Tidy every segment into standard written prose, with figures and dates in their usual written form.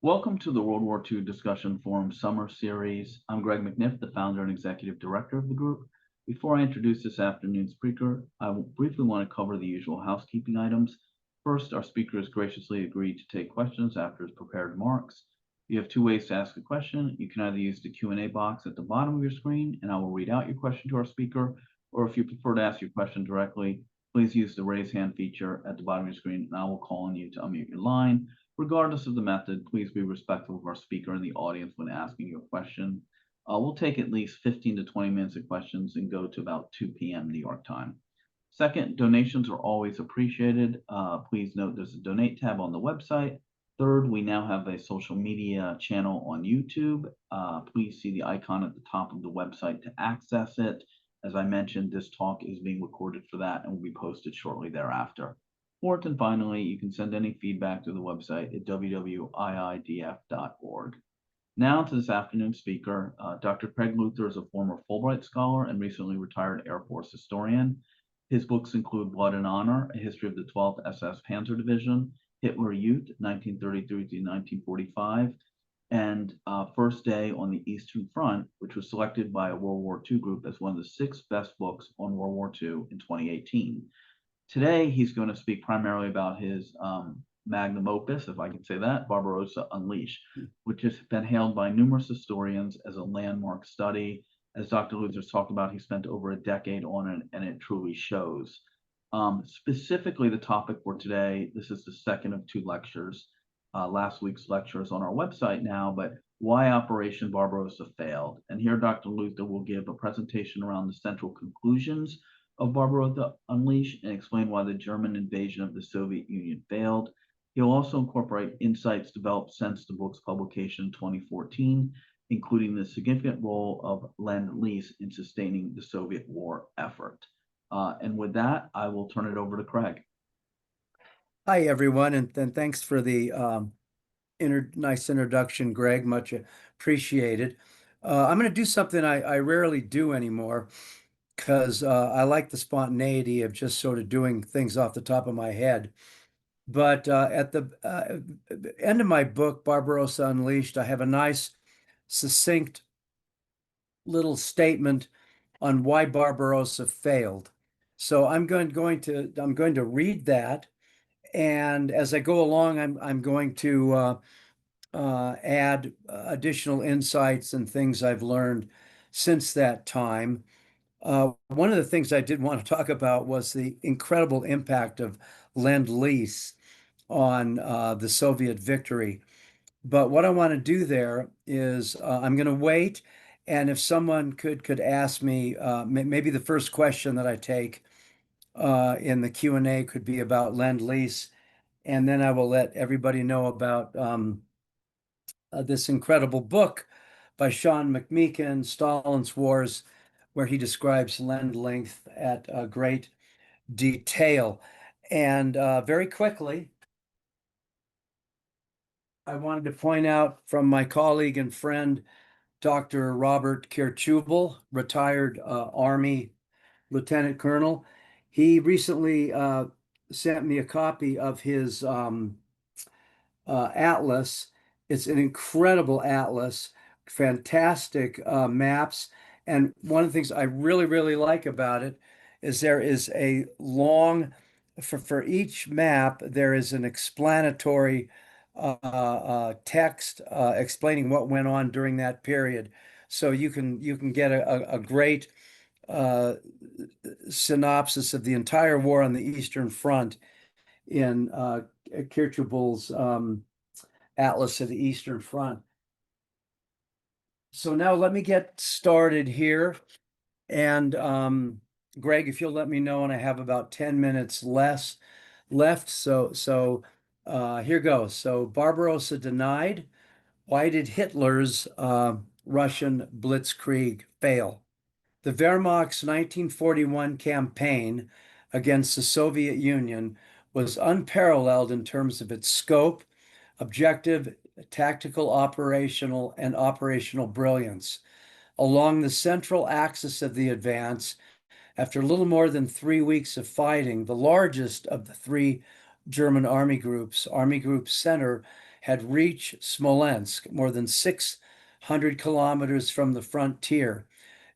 Welcome to the World War II Discussion Forum Summer Series. I'm Greg McNiff, the founder and executive director of the group. Before I introduce this afternoon's speaker, I briefly want to cover the usual housekeeping items. First, our speaker has graciously agreed to take questions after his prepared remarks. You have two ways to ask a question. You can either use the Q&A box at the bottom of your screen, and I will read out your question to our speaker, or if you prefer to ask your question directly, please use the raise hand feature at the bottom of your screen, and I will call on you to unmute your line. Regardless of the method, please be respectful of our speaker and the audience when asking your question. We'll take at least 15 to 20 minutes of questions and go to about 2 p.m. New York time. Second, donations are always appreciated. Please note there's a donate tab on the website. Third, we now have a social media channel on YouTube. Please see the icon at the top of the website to access it. As I mentioned, this talk is being recorded for that and will be posted shortly thereafter. Fourth and finally, you can send any feedback to the website at www.iidf.org. Now to this afternoon's speaker. Dr. Craig Luther is a former Fulbright scholar and recently retired Air Force historian. His books include Blood and Honor, A History of the 12th SS Panzer Division, Hitler Youth, 1933 to 1945, and First Day on the Eastern Front, which was selected by a World War II group as one of the 6 best books on World War II in 2018. Today, he's going to speak primarily about his magnum opus, if I can say that, Barbarossa Unleashed, which has been hailed by numerous historians as a landmark study. As Dr. Luther's talked about, he spent over a decade on it, and it truly shows. Specifically, the topic for today, this is the second of 2 lectures. Last week's lecture is on our website now, but why Operation Barbarossa failed. And here Dr. Luther will give a presentation around the central conclusions of Barbarossa Unleashed and explain why the German invasion of the Soviet Union failed. He'll also incorporate insights developed since the book's publication in 2014, including the significant role of Lend-Lease in sustaining the Soviet war effort. And with that, I will turn it over to Craig. Hi, everyone, and thanks for the nice introduction, Greg. Much appreciated. I'm going to do something I rarely do anymore because I like the spontaneity of just sort of doing things off the top of my head. But at the end of my book, Barbarossa Unleashed, I have a nice, succinct little statement on why Barbarossa failed. So I'm going to read that, and as I go along, I'm going to add additional insights and things I've learned since that time. One of the things I did want to talk about was the incredible impact of Lend-Lease on the Soviet victory. But what I want to do there is I'm going to wait, and if someone could ask me, maybe the first question that I take in the Q&A could be about Lend-Lease, and then I will let everybody know about this incredible book by Sean McMeekin, Stalin's Wars, where he describes Lend-Lease at great detail. And very quickly, I wanted to point out from my colleague and friend, Dr. Robert Kirchubel, retired Army Lieutenant Colonel. He recently sent me a copy of his atlas. It's an incredible atlas, fantastic maps. And one of the things I really, really like about it is there is a long, for each map, there is an explanatory text explaining what went on during that period. So you can get a great synopsis of the entire war on the Eastern Front in Kirchubel's Atlas of the Eastern Front. So now let me get started here. And Greg, if you'll let me know, and I have about 10 minutes left. So here goes. So Barbarossa denied. Why did Hitler's Russian blitzkrieg fail? The Wehrmacht's 1941 campaign against the Soviet Union was unparalleled in terms of its scope, objective, tactical, operational brilliance. Along the central axis of the advance, after a little more than 3 weeks of fighting, the largest of the 3 German army groups, Army Group Center, had reached Smolensk, more than 600 kilometers from the frontier,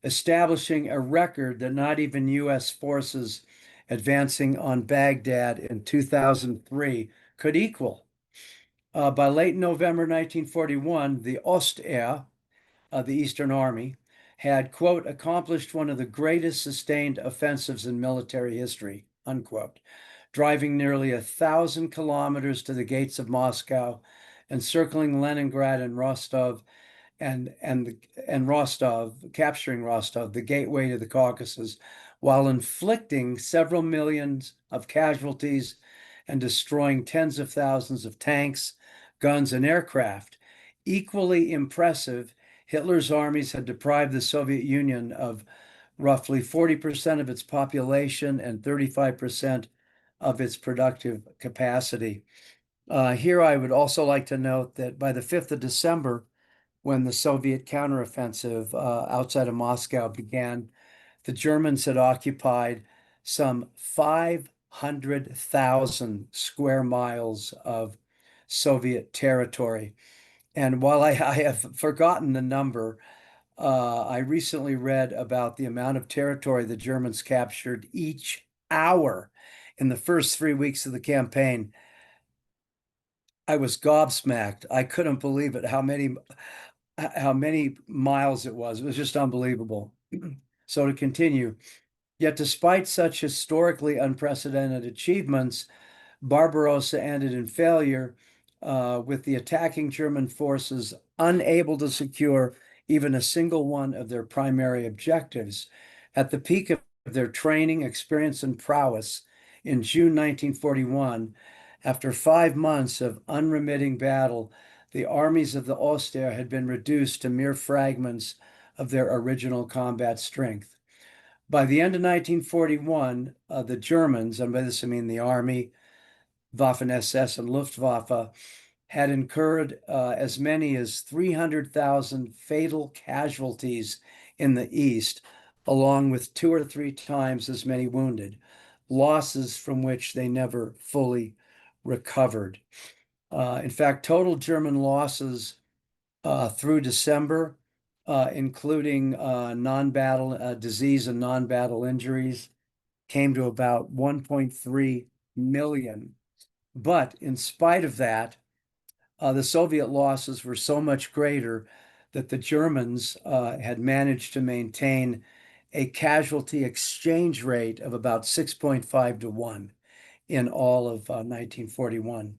establishing a record that not even U.S. forces advancing on Baghdad in 2003 could equal. By late November 1941, the Ostheer, the Eastern Army, had, quote, accomplished one of the greatest sustained offensives in military history, unquote, driving nearly 1,000 kilometers to the gates of Moscow, encircling Leningrad and Rostov, and Rostov, capturing Rostov, the gateway to the Caucasus, while inflicting several millions of casualties and destroying tens of thousands of tanks, guns, and aircraft. Equally impressive, Hitler's armies had deprived the Soviet Union of roughly 40% of its population and 35% of its productive capacity. Here, I would also like to note that by the 5th of December, when the Soviet counteroffensive outside of Moscow began, the Germans had occupied some 500,000 square miles of Soviet territory. And while I have forgotten the number, I recently read about the amount of territory the Germans captured each hour in the first 3 weeks of the campaign. I was gobsmacked. I couldn't believe it, how many miles it was. It was just unbelievable. So to continue, yet despite such historically unprecedented achievements, Barbarossa ended in failure, with the attacking German forces unable to secure even a single one of their primary objectives. At the peak of their training, experience, and prowess in June 1941, after 5 months of unremitting battle, the armies of the Oster had been reduced to mere fragments of their original combat strength. By the end of 1941, the Germans, and by this I mean the Army, Waffen-SS, and Luftwaffe, had incurred as many as 300,000 fatal casualties in the East, along with 2 or 3 times as many wounded, losses from which they never fully recovered. In fact, total German losses through December, including non-battle disease and non-battle injuries, came to about 1.3 million. But in spite of that, the Soviet losses were so much greater that the Germans had managed to maintain a casualty exchange rate of about 6.5 to 1 in all of 1941.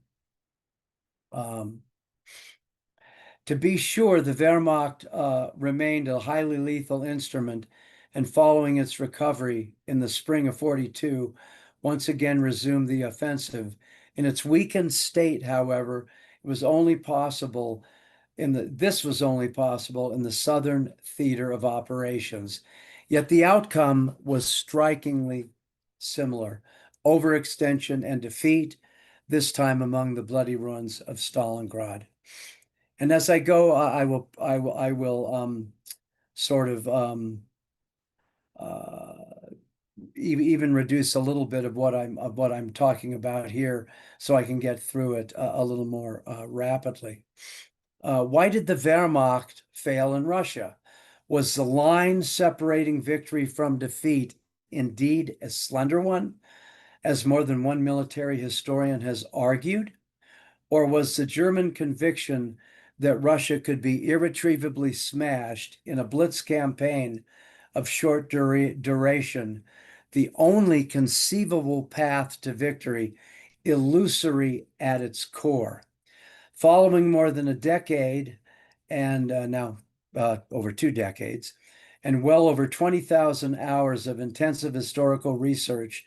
To be sure, the Wehrmacht remained a highly lethal instrument, and following its recovery in the spring of 42, once again resumed the offensive. In its weakened state, however, this was only possible in the southern theater of operations. Yet the outcome was strikingly similar: overextension and defeat, this time among the bloody ruins of Stalingrad. And as I go, I will sort of even reduce a little bit of what I'm talking about here, so I can get through it a little more rapidly. Why did the Wehrmacht fail in Russia? Was the line separating victory from defeat indeed a slender one, as more than one military historian has argued? Or was the German conviction that Russia could be irretrievably smashed in a blitz campaign of short duration the only conceivable path to victory, illusory at its core? Following more than a decade, and now over 2 decades, and well over 20,000 hours of intensive historical research,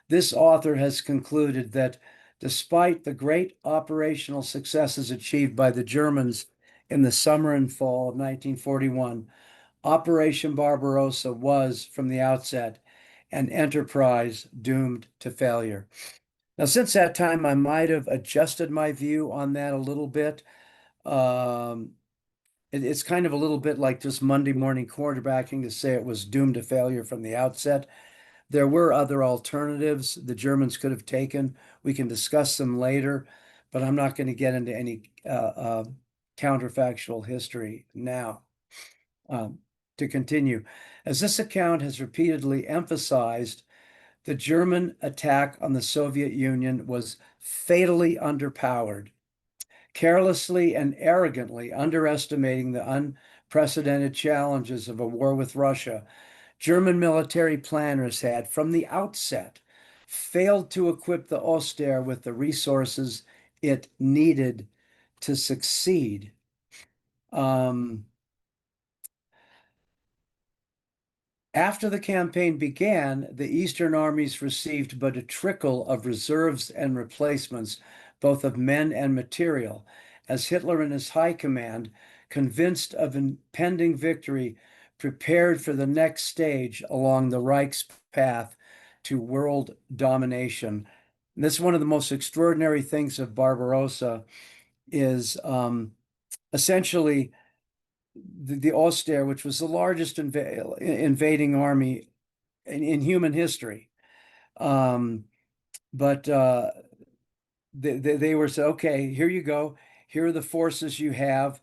this author has concluded that despite the great operational successes achieved by the Germans in the summer and fall of 1941, Operation Barbarossa was, from the outset, an enterprise doomed to failure. Now, since that time, I might have adjusted my view on that a little bit. It's kind of a little bit like just Monday morning quarterbacking to say it was doomed to failure from the outset. There were other alternatives the Germans could have taken. We can discuss them later. but I'm not going to get into any counterfactual history now. To continue, as this account has repeatedly emphasized, the German attack on the Soviet Union was fatally underpowered, carelessly and arrogantly underestimating the unprecedented challenges of a war with Russia. German military planners had, from the outset, failed to equip the Oster with the resources it needed to succeed. After the campaign began, the Eastern armies received but a trickle of reserves and replacements, both of men and material, as Hitler and his high command, convinced of impending victory, prepared for the next stage along the Reich's path to world domination. And this is one of the most extraordinary things of Barbarossa is essentially the Oster, which was the largest invading army in human history. But they were said, okay, here you go. Here are the forces you have.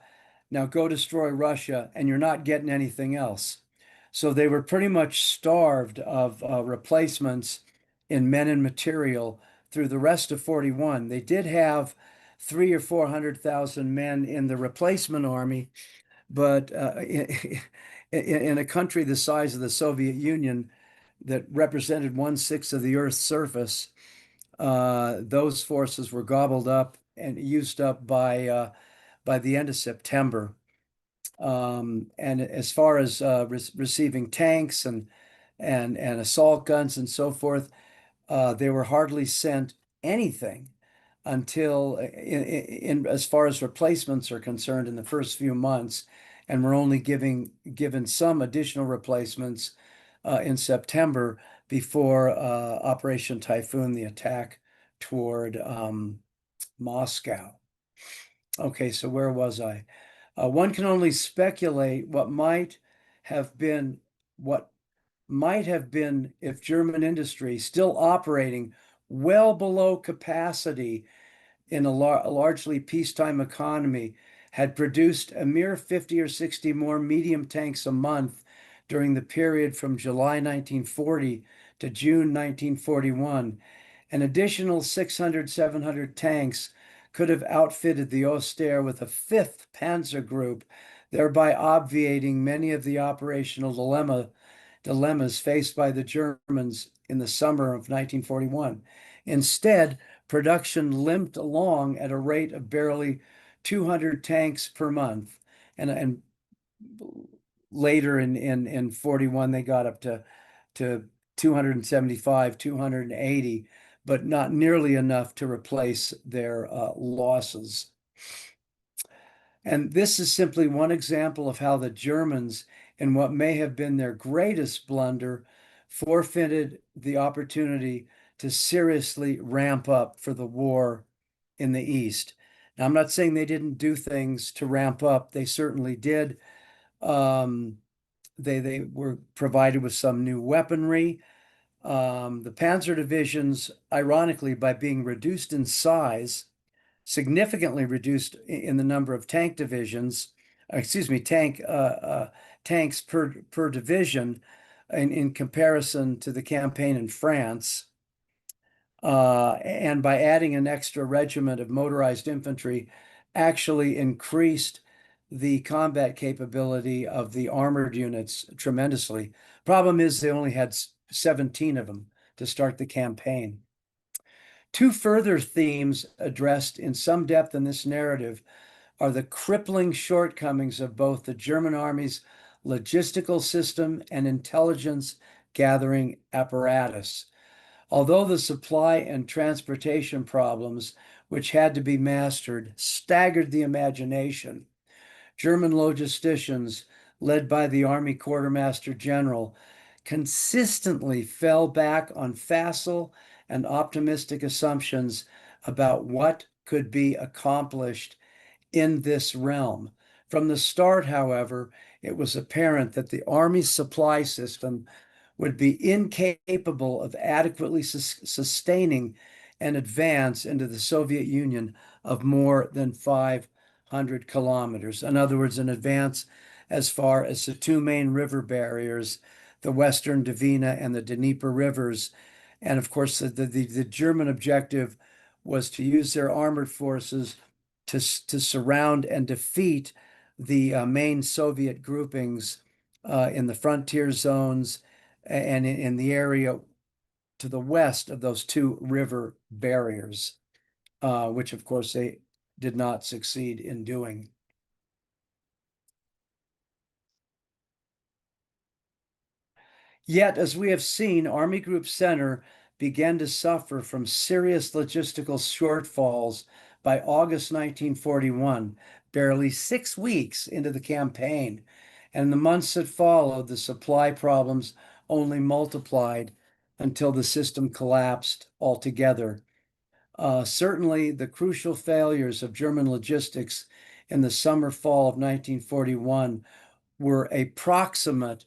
Now go destroy Russia, and you're not getting anything else. So they were pretty much starved of replacements in men and material through the rest of 41. They did have 300,000 or 400,000 men in the replacement army, but in a country the size of the Soviet Union that represented 1/6 of the Earth's surface, those forces were gobbled up and used up by the end of September. And as far as receiving tanks and assault guns and so forth, they were hardly sent anything until as far as replacements are concerned in the first few months, and we're only given some additional replacements in September before Operation Typhoon, the attack toward Moscow. Okay, so where was I? One can only speculate what might have been if German industry, still operating well below capacity in a largely peacetime economy, had produced a mere 50 or 60 more medium tanks a month during the period from July 1940 to June 1941. An additional 600, 700 tanks could have outfitted the Oster with a fifth Panzer Group, thereby obviating many of the operational dilemmas faced by the Germans in the summer of 1941. Instead, production limped along at a rate of barely 200 tanks per month. And later in 41, they got up to 275, 280, but not nearly enough to replace their losses. And this is simply one example of how the Germans, in what may have been their greatest blunder, forfeited the opportunity to seriously ramp up for the war in the East. Now, I'm not saying they didn't do things to ramp up. They certainly did. They were provided with some new weaponry. The Panzer divisions, ironically, by being reduced in size, significantly reduced in the number of tank divisions, tanks per division in comparison to the campaign in France. And by adding an extra regiment of motorized infantry, actually increased the combat capability of the armored units tremendously. Problem is, they only had 17 of them to start the campaign. Two further themes addressed in some depth in this narrative are the crippling shortcomings of both the German army's logistical system and intelligence gathering apparatus. Although the supply and transportation problems, which had to be mastered, staggered the imagination, German logisticians, led by the Army Quartermaster General, consistently fell back on facile and optimistic assumptions about what could be accomplished in this realm. From the start, however, it was apparent that the Army's supply system would be incapable of adequately sustaining an advance into the Soviet Union of more than 500 kilometers. In other words, an advance as far as the two main river barriers, the Western Dvina and the Dnieper rivers. And of course, the German objective was to use their armored forces to surround and defeat the main Soviet groupings in the frontier zones and in the area to the west of those two river barriers, which of course they did not succeed in doing. Yet, as we have seen, Army Group Center began to suffer from serious logistical shortfalls by August 1941, barely 6 weeks into the campaign. And in the months that followed, the supply problems only multiplied until the system collapsed altogether. Certainly, the crucial failures of German logistics in the summer fall of 1941 were a proximate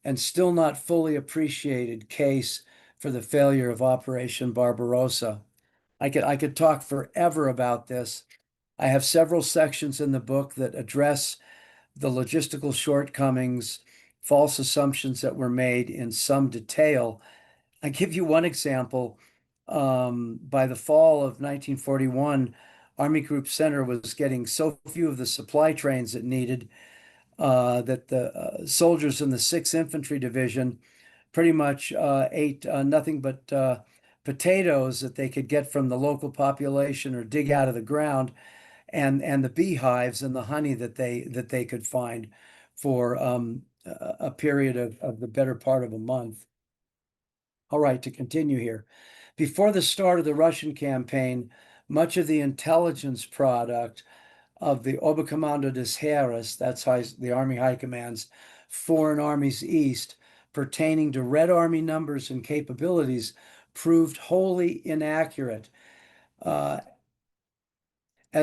and still not fully appreciated case for the failure of Operation Barbarossa. I could talk forever about this. I have several sections in the book that address the logistical shortcomings, false assumptions that were made in some detail. I give you one example. By the fall of 1941, Army Group Center was getting so few of the supply trains it needed that the soldiers in the 6th Infantry Division pretty much ate nothing but potatoes that they could get from the local population or dig out of the ground, and the beehives and the honey that they could find for a period of the better part of a month. All right, to continue here. Before the start of the Russian campaign, much of the intelligence product of the Oberkommando des Heeres, that's the Army High Command's Foreign Armies East, pertaining to Red Army numbers and capabilities, proved wholly inaccurate, as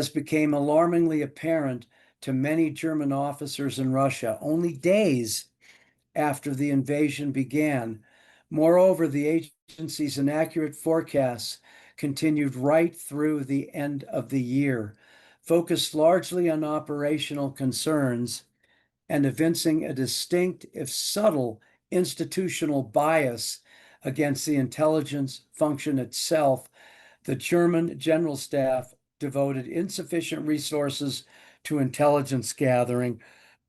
became alarmingly apparent to many German officers in Russia only days after the invasion began. Moreover, the agency's inaccurate forecasts continued right through the end of the year, focused largely on operational concerns and evincing a distinct, if subtle, institutional bias against the intelligence function itself. The German General Staff devoted insufficient resources to intelligence gathering,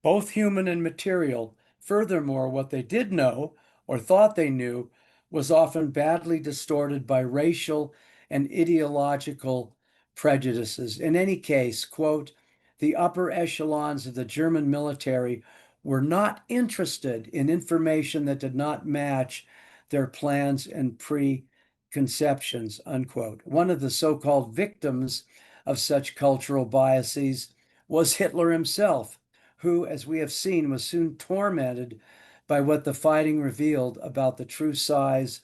both human and material. Furthermore, what they did know or thought they knew was often badly distorted by racial and ideological prejudices. In any case, quote, the upper echelons of the German military were not interested in information that did not match their plans and preconceptions, unquote. One of the so-called victims of such cultural biases was Hitler himself, who, as we have seen, was soon tormented by what the fighting revealed about the true size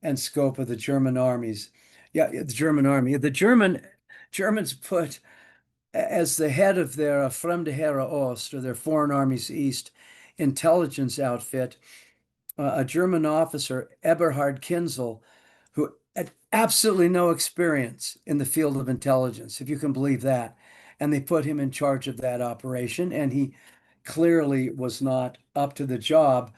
and scope of the German armies. Yeah, the German army. The Germans put as the head of their Fremde Heere Ost, or their Foreign Armies East intelligence outfit, a German officer, Eberhard Kinzel, who had absolutely no experience in the field of intelligence, if you can believe that. And they put him in charge of that operation, and he clearly was not up to the job,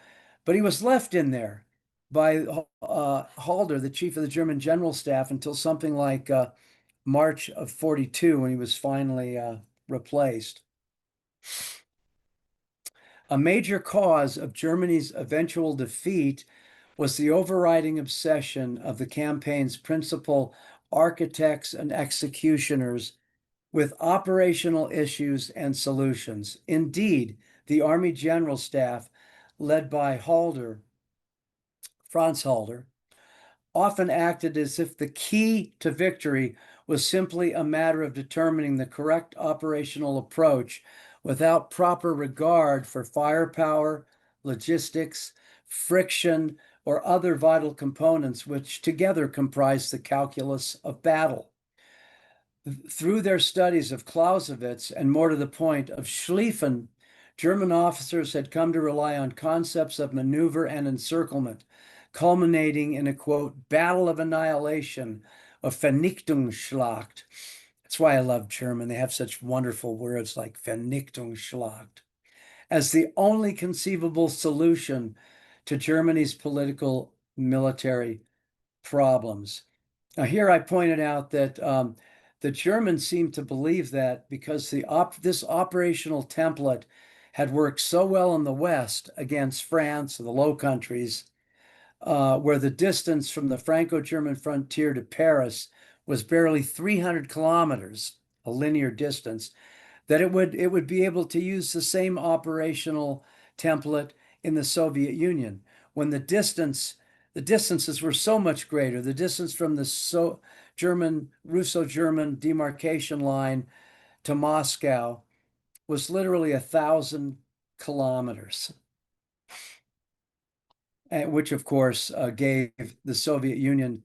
but he was left in there by Halder, the chief of the German General Staff, until something like March of 42, when he was finally replaced. A major cause of Germany's eventual defeat was the overriding obsession of the campaign's principal architects and executioners with operational issues and solutions. Indeed, the Army General Staff, led by Franz Halder, often acted as if the key to victory was simply a matter of determining the correct operational approach without proper regard for firepower, logistics, friction, or other vital components which together comprise the calculus of battle. Through their studies of Clausewitz and, more to the point, of Schlieffen, German officers had come to rely on concepts of maneuver and encirclement, culminating in a, quote, battle of annihilation a Vernichtungsschlacht. That's why I love German. They have such wonderful words like Vernichtungsschlacht as the only conceivable solution to Germany's political military problems. Now, here I pointed out that the Germans seemed to believe that because this operational template had worked so well in the West against France or the Low Countries, where the distance from the Franco-German frontier to Paris was barely 300 kilometers, a linear distance, that it would be able to use the same operational template in the Soviet Union when the distances were so much greater. The distance from the Russo-German demarcation line to Moscow was literally 1,000 kilometers, which of course gave the Soviet Union,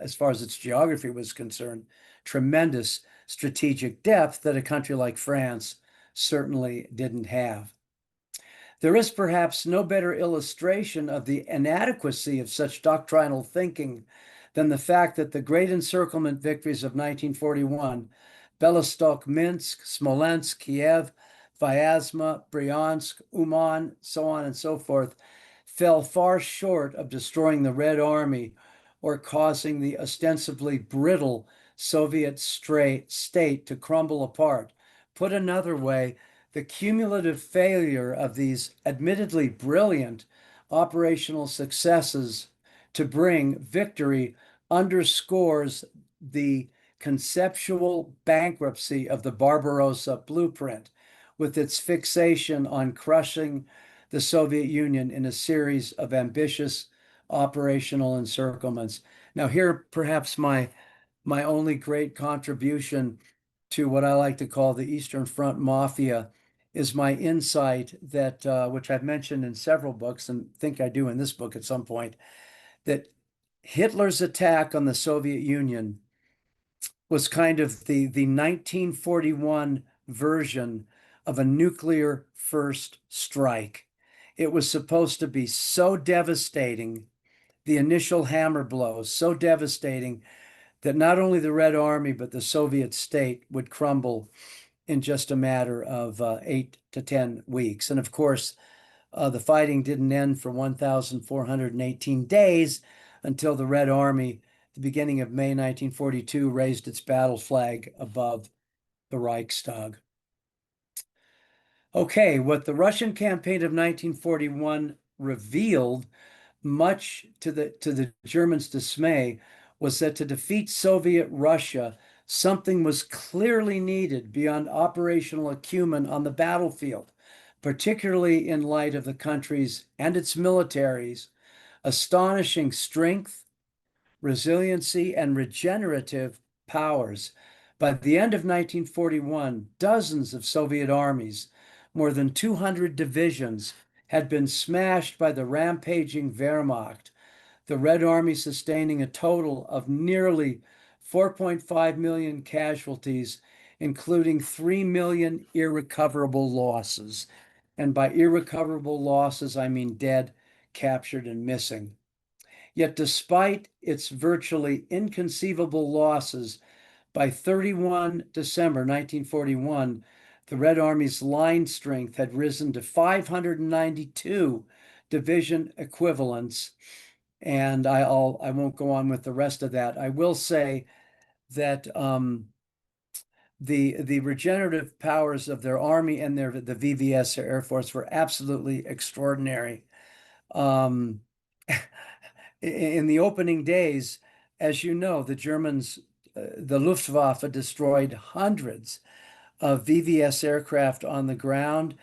as far as its geography was concerned, tremendous strategic depth that a country like France certainly didn't have. There is perhaps no better illustration of the inadequacy of such doctrinal thinking than the fact that the great encirclement victories of 1941, Belostok, Minsk, Smolensk, Kiev, Vyazma, Bryansk, Uman, so on and so forth, fell far short of destroying the Red Army or causing the ostensibly brittle Soviet state to crumble apart. Put another way, the cumulative failure of these admittedly brilliant operational successes to bring victory underscores the conceptual bankruptcy of the Barbarossa blueprint, with its fixation on crushing the Soviet Union in a series of ambitious operational encirclements. Now, here perhaps my only great contribution to what I like to call the Eastern Front Mafia is my insight that, which I've mentioned in several books and think I do in this book at some point, that Hitler's attack on the Soviet Union was kind of the 1941 version of a nuclear first strike. It was supposed to be so devastating, the initial hammer blows, so devastating that not only the Red Army, but the Soviet state would crumble in just a matter of 8 to 10 weeks. And of course, the fighting didn't end for 1,418 days until the Red Army, the beginning of May 1942, raised its battle flag above the Reichstag. Okay, what the Russian campaign of 1941 revealed, much to the Germans' dismay, was that to defeat Soviet Russia, something was clearly needed beyond operational acumen on the battlefield, particularly in light of the country's and its military's astonishing strength, resiliency, and regenerative powers. By the end of 1941, dozens of Soviet armies, more than 200 divisions, had been smashed by the rampaging Wehrmacht, the Red Army sustaining a total of nearly 4.5 million casualties, including 3 million irrecoverable losses. And by irrecoverable losses, I mean dead, captured, and missing. Yet despite its virtually inconceivable losses, by 31 December 1941, the Red Army's line strength had risen to 592 division equivalents. And I won't go on with the rest of that. I will say that the regenerative powers of their army and the VVS Air Force were absolutely extraordinary. In the opening days, as you know, the Germans, the Luftwaffe destroyed hundreds of VVS aircraft on the ground,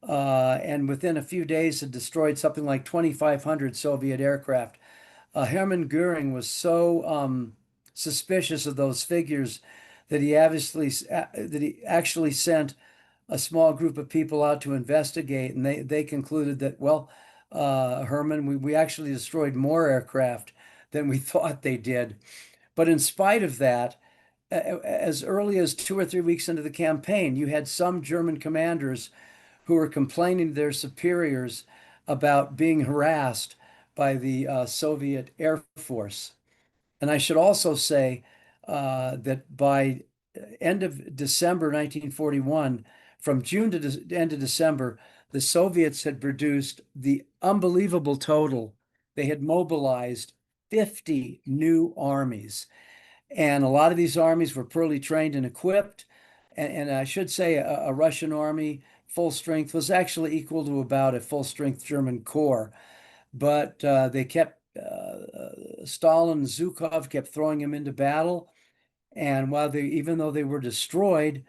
and within a few days had destroyed something like 2,500 Soviet aircraft. Hermann Goering was so suspicious of those figures that he actually sent a small group of people out to investigate, and they concluded that, well, Herman, we actually destroyed more aircraft than we thought they did. But in spite of that, as early as 2 or 3 weeks into the campaign, you had some German commanders who were complaining to their superiors about being harassed by the Soviet Air Force. And I should also say, that by end of December 1941, from June to end of December, the Soviets had produced the unbelievable total. They had mobilized 50 new armies. And a lot of these armies were poorly trained and equipped. And I should say a Russian army full strength was actually equal to about a full strength German corps. But they kept, Stalin and Zhukov kept throwing them into battle. And even though they were destroyed,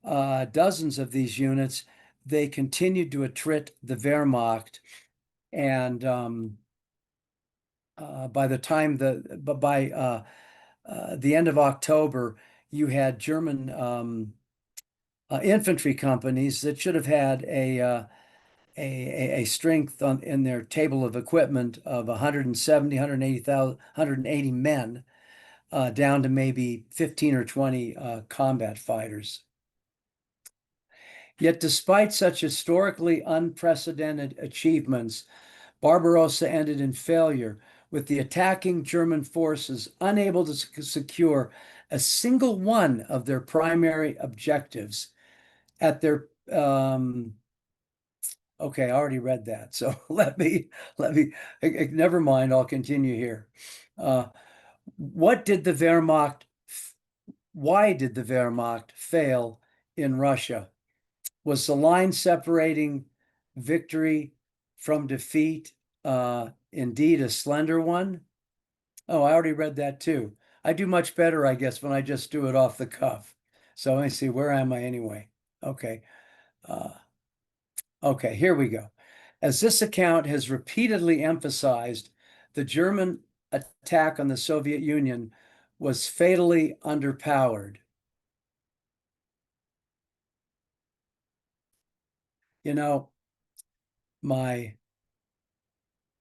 dozens of these units, they continued to attrit the Wehrmacht. And by the end of October, you had German infantry companies that should have had a strength in their table of equipment of 170, 180 men, down to maybe 15 or 20 combat fighters. Yet, despite such historically unprecedented achievements, Barbarossa ended in failure, with the attacking German forces unable to secure a single one of their primary objectives. At their Okay, I already read that, so never mind. I'll continue here. Uh, what did the Wehrmacht? Why did the Wehrmacht fail in Russia? Was the line separating victory from defeat indeed a slender one? Oh, I already read that too. I do much better, I guess, when I just do it off the cuff. So let me see, where am I anyway? Okay. Okay, here we go. As this account has repeatedly emphasized, the German attack on the Soviet Union was fatally underpowered. You know, my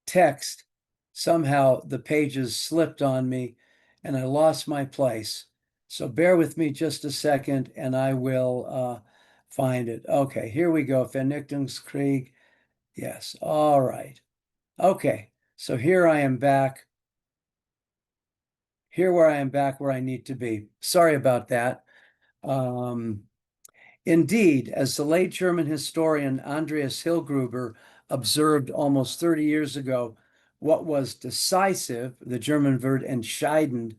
text, somehow the pages slipped on me and I lost my place. So bear with me just a second and I will find it. Okay, here we go. Vernichtungskrieg. Yes, all right. Okay, so here I am back. Here where I am back where I need to be. Sorry about that. Um, Indeed, as the late German historian Andreas Hillgruber observed almost 30 years ago, what was decisive, the German word entscheidend,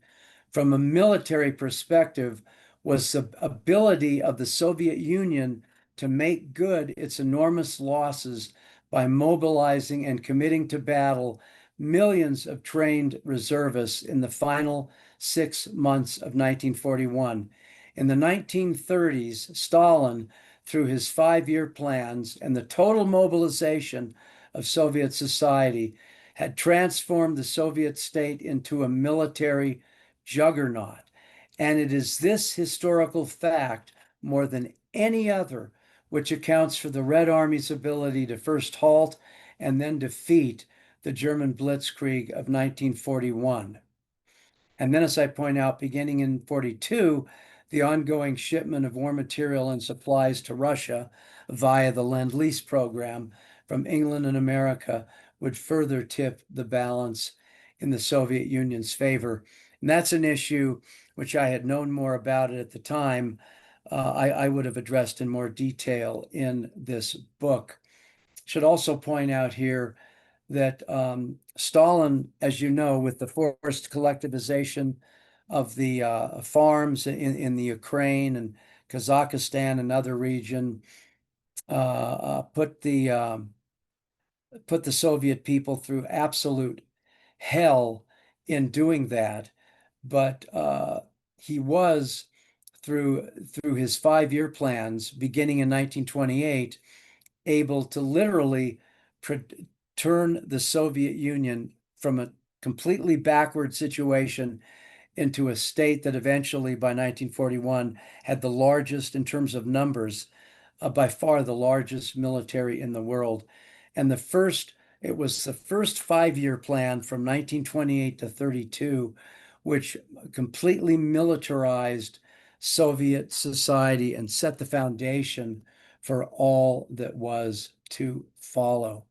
from a military perspective was the ability of the Soviet Union to make good its enormous losses by mobilizing and committing to battle millions of trained reservists in the final 6 months of 1941. In the 1930s, Stalin, through his 5-year plans and the total mobilization of Soviet society, had transformed the Soviet state into a military juggernaut. And it is this historical fact, more than any other, which accounts for the Red Army's ability to first halt and then defeat the German Blitzkrieg of 1941. And then, as I point out, beginning in 42, the ongoing shipment of war material and supplies to Russia via the Lend-Lease program from England and America would further tip the balance in the Soviet Union's favor. And that's an issue which I had known more about it at the time. I would have addressed in more detail in this book. Should also point out here that Stalin, as you know, with the forced collectivization of the farms in the Ukraine and Kazakhstan and other region, put the Soviet people through absolute hell in doing that. But he was through his 5-year plans, beginning in 1928, able to literally turn the Soviet Union from a completely backward situation into a state that eventually, by 1941, had the largest, in terms of numbers, by far the largest military in the world. And it was the first 5-year plan from 1928 to 32, which completely militarized Soviet society and set the foundation for all that was to follow.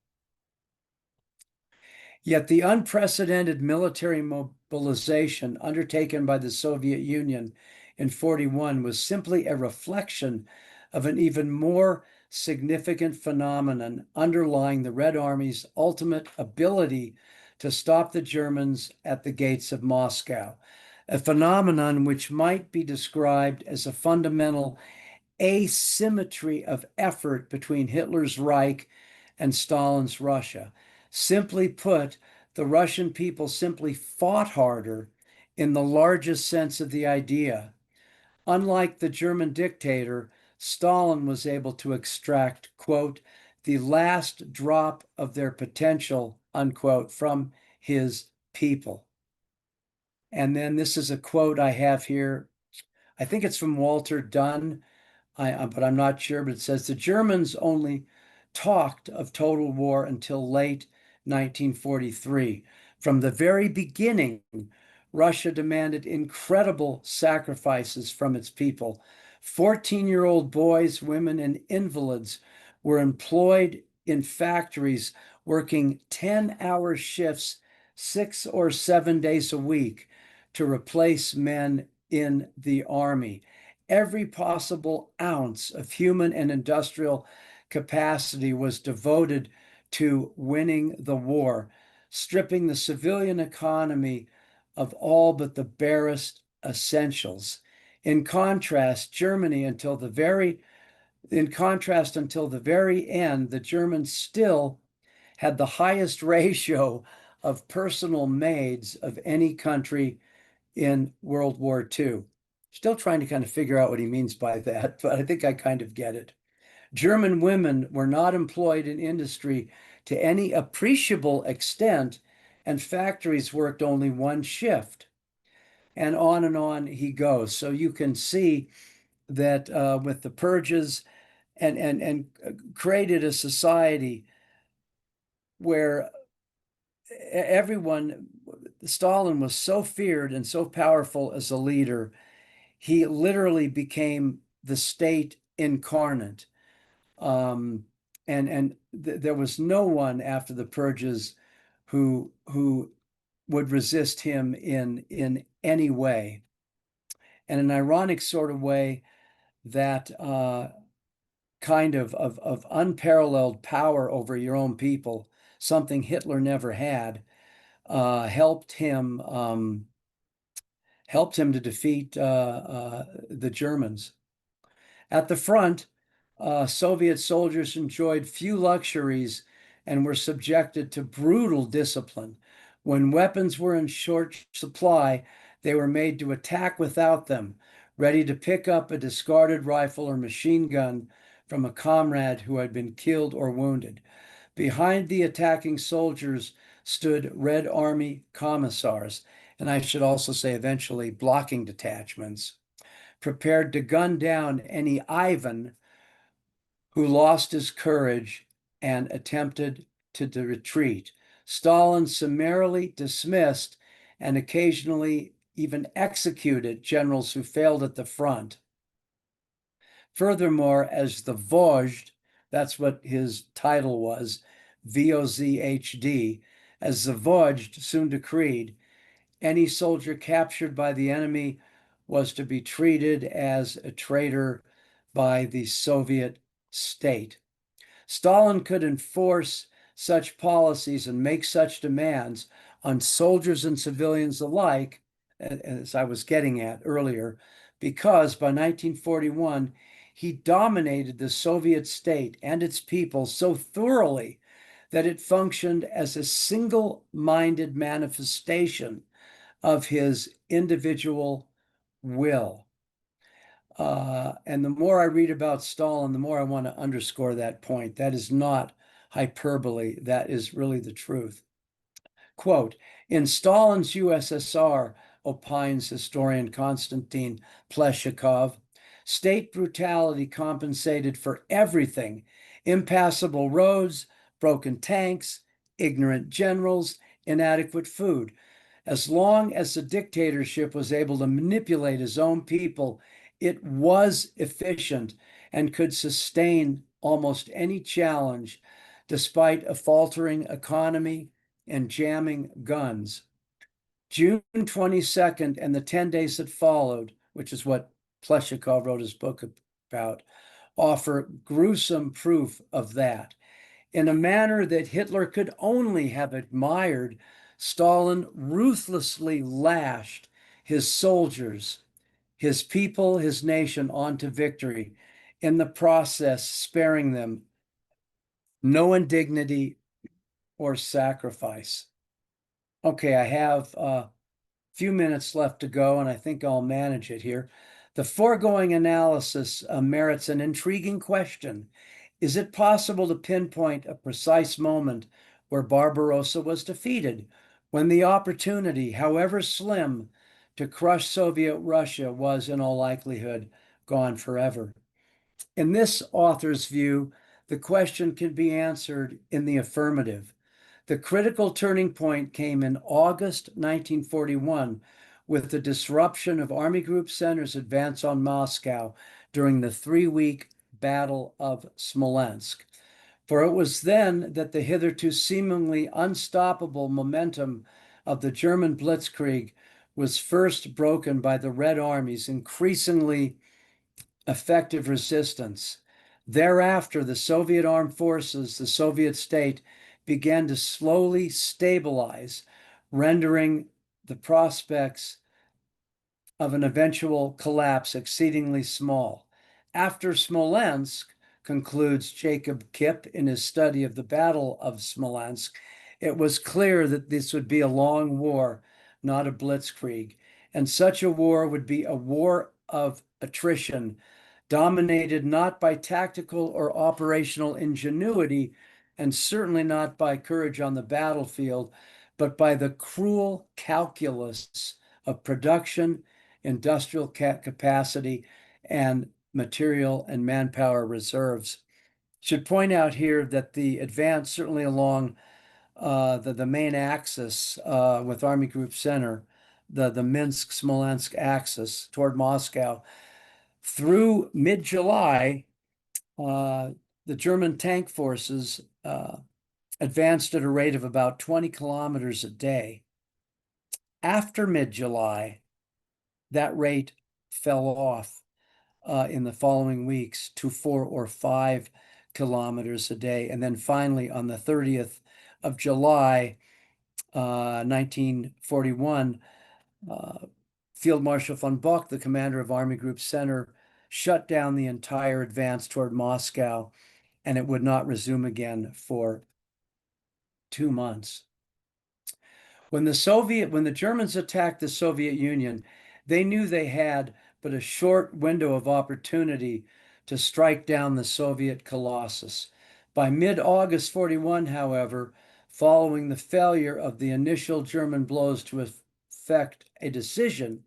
Yet the unprecedented military mobilization undertaken by the Soviet Union in 41 was simply a reflection of an even more significant phenomenon underlying the Red Army's ultimate ability to stop the Germans at the gates of Moscow, a phenomenon which might be described as a fundamental asymmetry of effort between Hitler's Reich and Stalin's Russia. Simply put, the Russian people simply fought harder in the largest sense of the idea. Unlike the German dictator, Stalin was able to extract, quote, the last drop of their potential, unquote, from his people. And then this is a quote I have here. I think it's from Walter Dunn, but I'm not sure. But it says the Germans only talked of total war until late 1943. From the very beginning, Russia demanded incredible sacrifices from its people. 14-year-old boys, women, and invalids were employed in factories working 10-hour shifts 6 or 7 days a week to replace men in the army. Every possible ounce of human and industrial capacity was devoted to winning the war, stripping the civilian economy of all but the barest essentials. In contrast, until the very end, the Germans still had the highest ratio of personal maids of any country in World War II. Still trying to kind of figure out what he means by that, but I think I kind of get it. German women were not employed in industry to any appreciable extent, and factories worked only one shift. And on he goes. So you can see that with the purges and created a society where everyone, Stalin was so feared and so powerful as a leader, he literally became the state incarnate. There was no one after the purges who would resist him in any way. And an ironic sort of way, that kind of unparalleled power over your own people, something Hitler never had, helped him to defeat the Germans. At the front, Soviet soldiers enjoyed few luxuries and were subjected to brutal discipline. When weapons were in short supply, they were made to attack without them, ready to pick up a discarded rifle or machine gun from a comrade who had been killed or wounded. Behind the attacking soldiers stood Red Army commissars, and I should also say eventually blocking detachments, prepared to gun down any Ivan who lost his courage and attempted to retreat. Stalin summarily dismissed and occasionally even executed generals who failed at the front. Furthermore, as the Vozhd, that's what his title was, VOZHD, as the Vozhd soon decreed, any soldier captured by the enemy was to be treated as a traitor by the Soviet state. Stalin could enforce such policies and make such demands on soldiers and civilians alike, as I was getting at earlier, because by 1941, he dominated the Soviet state and its people so thoroughly that it functioned as a single-minded manifestation of his individual will. And the more I read about Stalin, the more I want to underscore that point. That is not hyperbole. That is really the truth. Quote, in Stalin's USSR, opines historian Konstantin Pleshakov, state brutality compensated for everything: impassable roads, broken tanks, ignorant generals, inadequate food. As long as the dictatorship was able to manipulate his own people, it was efficient and could sustain almost any challenge, despite a faltering economy and jamming guns. June 22nd and the 10 days that followed, which is what Pleshikov wrote his book about, offer gruesome proof of that. In a manner that Hitler could only have admired, Stalin ruthlessly lashed his soldiers, his people, his nation onto victory, in the process sparing them no indignity or sacrifice. Okay, I have a few minutes left to go, and I think I'll manage it here. The foregoing analysis merits an intriguing question. Is it possible to pinpoint a precise moment where Barbarossa was defeated, when the opportunity, however slim, to crush Soviet Russia was in all likelihood gone forever? In this author's view, the question can be answered in the affirmative. The critical turning point came in August 1941 with the disruption of Army Group Center's advance on Moscow during the 3-week Battle of Smolensk. For it was then that the hitherto seemingly unstoppable momentum of the German blitzkrieg was first broken by the Red Army's increasingly effective resistance. Thereafter, the Soviet armed forces, the Soviet state, began to slowly stabilize, rendering the prospects of an eventual collapse exceedingly small. After Smolensk, concludes Jacob Kipp in his study of the Battle of Smolensk, it was clear that this would be a long war, not a blitzkrieg. And such a war would be a war of attrition, dominated not by tactical or operational ingenuity, and certainly not by courage on the battlefield, but by the cruel calculus of production, industrial capacity, and material and manpower reserves. Should point out here that the advance, certainly along the main axis with Army Group Center, the Minsk-Smolensk axis toward Moscow, through mid-July, the German tank forces advanced at a rate of about 20 kilometers a day. After mid-July, that rate fell off in the following weeks to 4 or 5 kilometers a day. And then finally, on the 30th of July, 1941, Field Marshal von Bock, the commander of Army Group Center, shut down the entire advance toward Moscow, and it would not resume again for 2 months. When the Germans attacked the Soviet Union, they knew they had but a short window of opportunity to strike down the Soviet colossus. By mid-August 41, however, following the failure of the initial German blows to effect a decision,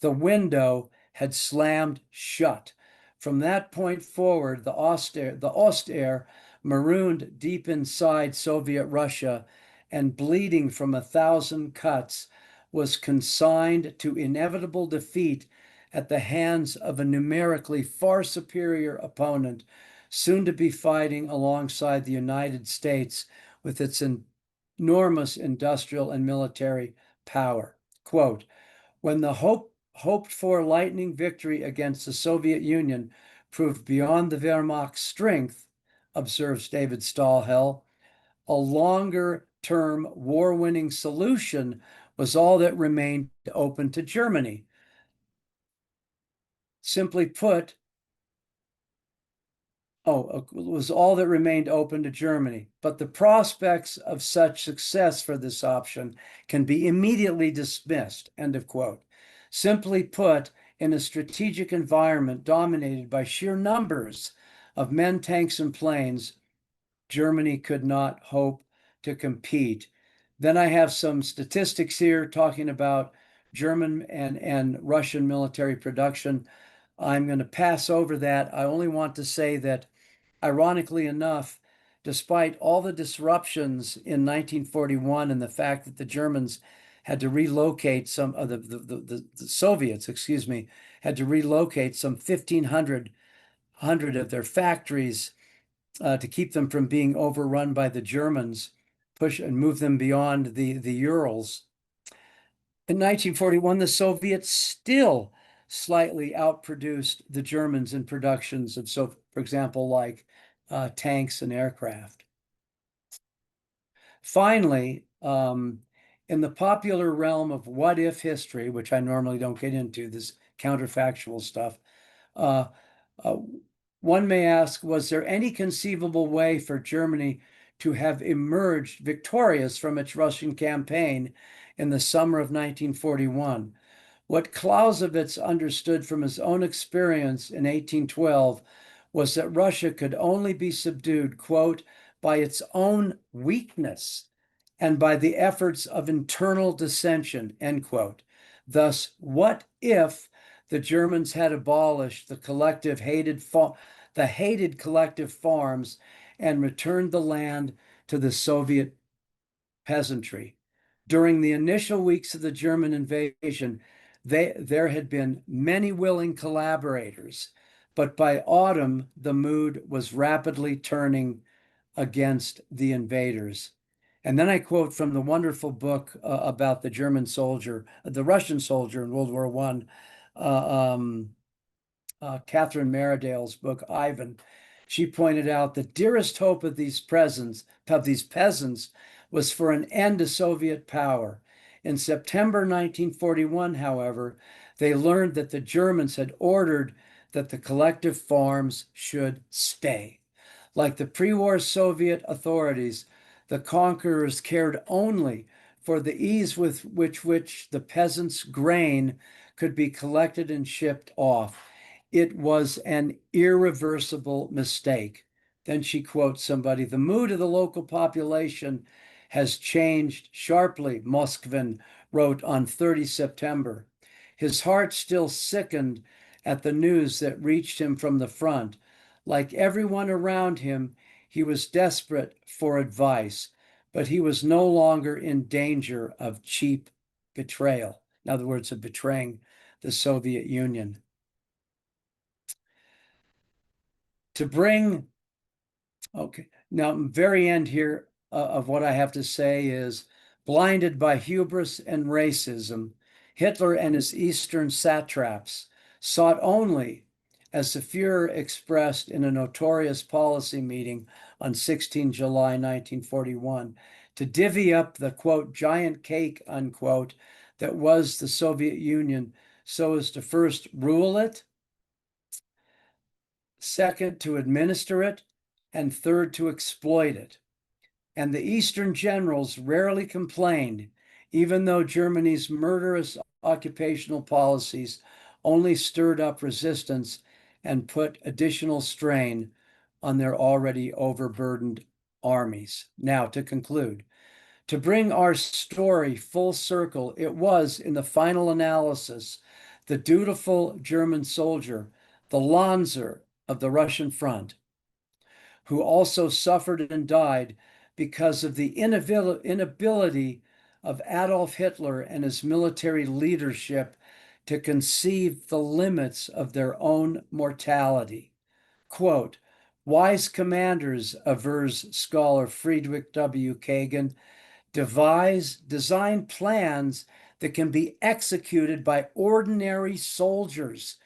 the window had slammed shut. From that point forward, the Ostair, marooned deep inside Soviet Russia and bleeding from 1,000 cuts, was consigned to inevitable defeat at the hands of a numerically far superior opponent, soon to be fighting alongside the United States with its enormous industrial and military power. Quote, when the hoped for lightning victory against the Soviet Union proved beyond the Wehrmacht's strength, observes David Stahlhell, a longer-term war-winning solution was all that remained open to Germany. Simply put, was all that remained open to Germany. But the prospects of such success for this option can be immediately dismissed, end of quote. Simply put, in a strategic environment dominated by sheer numbers of men, tanks, and planes, Germany could not hope to compete. Then I have some statistics here talking about German and Russian military production. I'm going to pass over that. I only want to say that, ironically enough, despite all the disruptions in 1941 and the fact that the Germans had to relocate some of the Soviets, had to relocate some 1,500 of their factories to keep them from being overrun by the Germans, push and move them beyond the Urals. In 1941, the Soviets still slightly outproduced the Germans in productions of, so for example, like tanks and aircraft. Finally, in the popular realm of what if history, which I normally don't get into, this counterfactual stuff, uh, uh, one may ask, was there any conceivable way for Germany to have emerged victorious from its Russian campaign in the summer of 1941? What Clausewitz understood from his own experience in 1812 was that Russia could only be subdued, quote, by its own weakness and by the efforts of internal dissension, end quote. Thus, what if the Germans had abolished the hated collective farms and returned the land to the Soviet peasantry? During the initial weeks of the German invasion, there had been many willing collaborators, but by autumn, the mood was rapidly turning against the invaders. And then I quote from the wonderful book about the German soldier, the Russian soldier in World War I, Catherine Meredale's book, Ivan. She pointed out the dearest hope of these peasants was for an end to Soviet power. In September 1941, however, they learned that the Germans had ordered that the collective farms should stay. Like the pre-war Soviet authorities, the conquerors cared only for the ease with which the peasants' grain could be collected and shipped off. It was an irreversible mistake. Then she quotes somebody, the mood of the local population has changed sharply, Moskvin wrote on 30 September. His heart still sickened at the news that reached him from the front. Like everyone around him, he was desperate for advice, but he was no longer in danger of cheap betrayal. In other words, of betraying the Soviet Union. To bring, okay, now very end here of what I have to say is, blinded by hubris and racism, Hitler and his Eastern satraps sought only, as the Fuhrer expressed in a notorious policy meeting on 16 July 1941, to divvy up the, quote, giant cake, unquote, that was the Soviet Union so as to first rule it, second, to administer it, and third, to exploit it. And the Eastern generals rarely complained, even though Germany's murderous occupational policies only stirred up resistance and put additional strain on their already overburdened armies. Now, to conclude, to bring our story full circle, it was, in the final analysis, the dutiful German soldier, the Lanzer of the Russian front, who also suffered and died because of the inability of Adolf Hitler and his military leadership to conceive the limits of their own mortality. Quote, wise commanders, avers scholar Friedrich W. Kagan, design plans that can be executed by ordinary soldiers.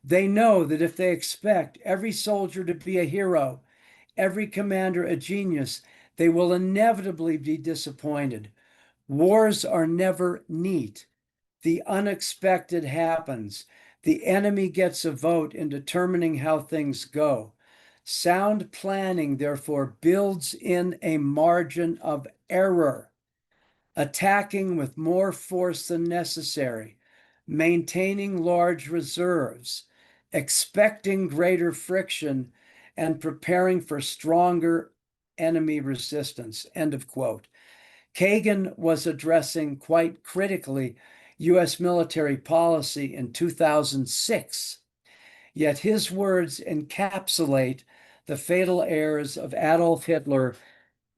They know that if they expect every soldier to be a hero, every commander a genius, they will inevitably be disappointed. Wars are never neat. The unexpected happens. The enemy gets a vote in determining how things go. Sound planning, therefore, builds in a margin of error, attacking with more force than necessary, maintaining large reserves, expecting greater friction, and preparing for stronger enemy resistance, end of quote. Kagan was addressing quite critically U.S. military policy in 2006, yet his words encapsulate the fatal errors of Adolf Hitler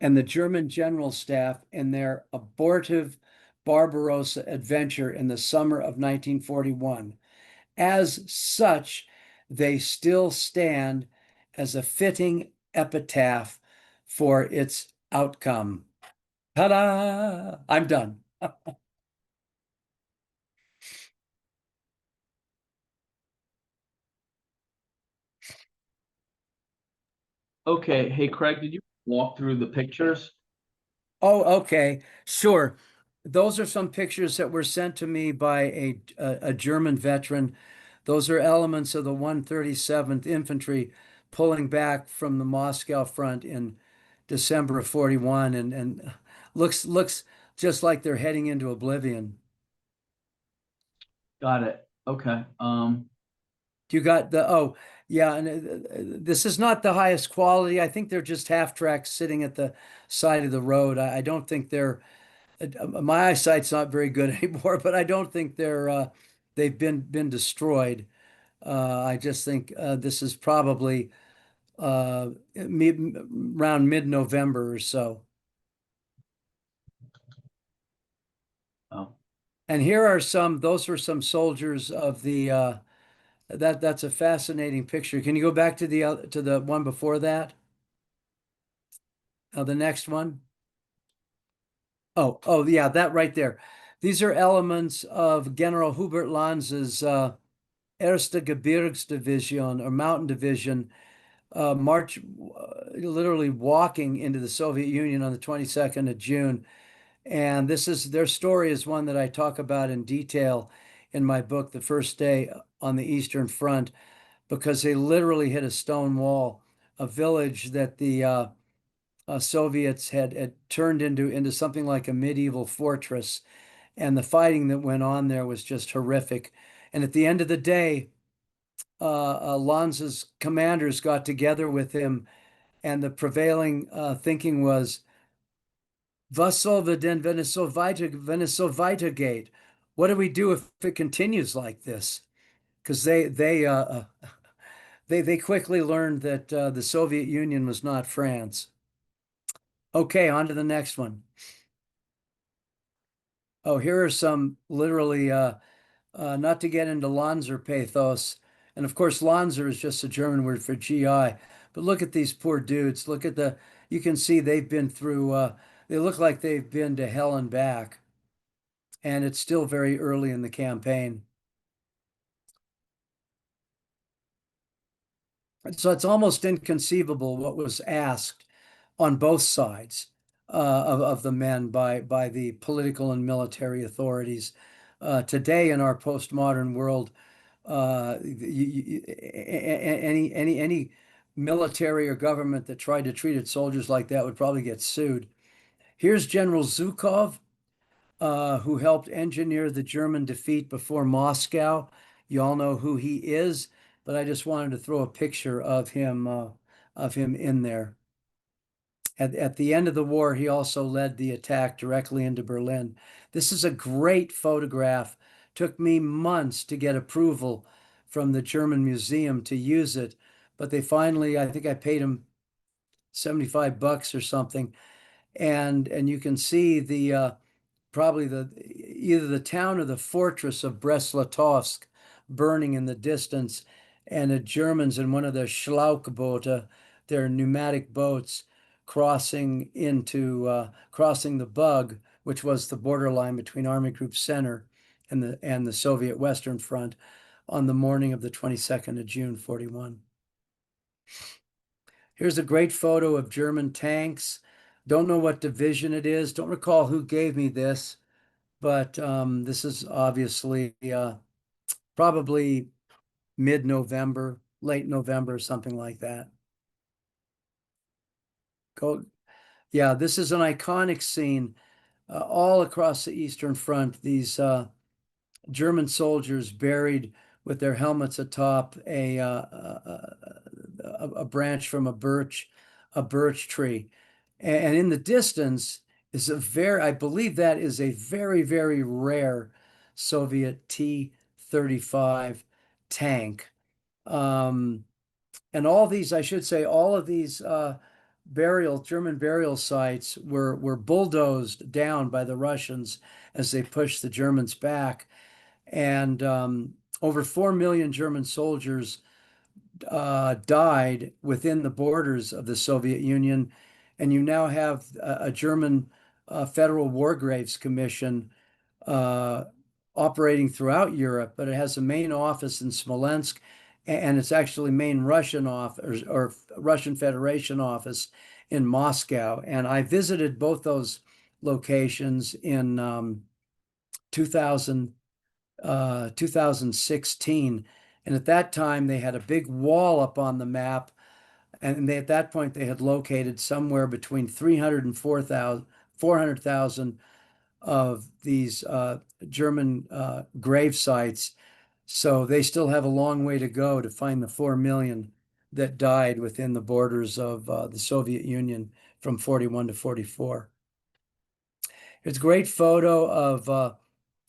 and the German general staff in their abortive Barbarossa adventure in the summer of 1941. As such, they still stand as a fitting epitaph for its outcome. Ta-da! I'm done. Okay, hey Craig, did you walk through the pictures? Oh, okay, sure. Those are some pictures that were sent to me by a German veteran. Those are elements of the 137th Infantry pulling back from the Moscow front in December of 41, and looks just like they're heading into oblivion. Got it. Okay. You got the, oh, yeah, and this is not the highest quality. I think they're just half tracks sitting at the side of the road. I don't think they're my eyesight's not very good anymore, but I don't think they've been destroyed. I just think this is probably around mid-November or so. Oh, And here are some, those were some soldiers of the that's a fascinating picture. Can you go back to the one before that? The next one? Oh, yeah, that right there. These are elements of General Hubert Lanz's Erste Gebirgsdivision or Mountain Division march literally walking into the Soviet Union on the 22nd of June. And this is their story is one that I talk about in detail in my book, The First Day on the Eastern Front, because they literally hit a stone wall, a village that the Soviets had turned into something like a medieval fortress. And the fighting that went on there was just horrific. And at the end of the day, Lanza's commanders got together with him, and the prevailing thinking was, Was soll wir denn, wenn es so weitergeht? What do we do if it continues like this? Because they quickly learned that the Soviet Union was not France. Okay, on to the next one. Oh, here are some literally not to get into Lanzer pathos. And of course, Lanzer is just a German word for GI. But look at these poor dudes. Look at you can see they've been through, they look like they've been to hell and back. And it's still very early in the campaign. So it's almost inconceivable what was asked on both sides of the men by the political and military authorities. Today in our postmodern world, any military or government that tried to treat its soldiers like that would probably get sued. Here's General Zhukov, who helped engineer the German defeat before Moscow. You all know who he is, but I just wanted to throw a picture of him in there. At the end of the war, he also led the attack directly into Berlin. This is a great photograph. Took me months to get approval from the German museum to use it, but they finally, I think I paid him 75 bucks or something. And you can see the probably the either the town or the fortress of Brest-Litovsk burning in the distance, and the Germans in one of their Schlauchboote, their pneumatic boats, crossing the Bug, which was the borderline between Army Group Center and the Soviet Western Front, on the morning of the 22nd of June, 41. Here's a great photo of German tanks. Don't know what division it is. Don't recall who gave me this, but this is obviously probably mid-November, late November, something like that. Go, yeah, this is an iconic scene all across the Eastern Front. These German soldiers buried with their helmets atop a branch from a birch tree, and in the distance is I believe that is a very, very rare Soviet T-35 tank. Um, and all these, I should say, all of these German burial sites were bulldozed down by the Russians as they pushed the Germans back. And over 4 million German soldiers died within the borders of the Soviet Union. And you now have a German Federal War Graves Commission uh, operating throughout Europe, but it has a main office in Smolensk, and it's actually main Russian office or Russian Federation office in Moscow. And I visited both those locations in 2000, 2016. And at that time, they had a big wall up on the map. And at that point, they had located somewhere between 300 and 400,000 of these German grave sites. So they still have a long way to go to find the 4 million that died within the borders of the Soviet Union from 41 to 44. It's a great photo of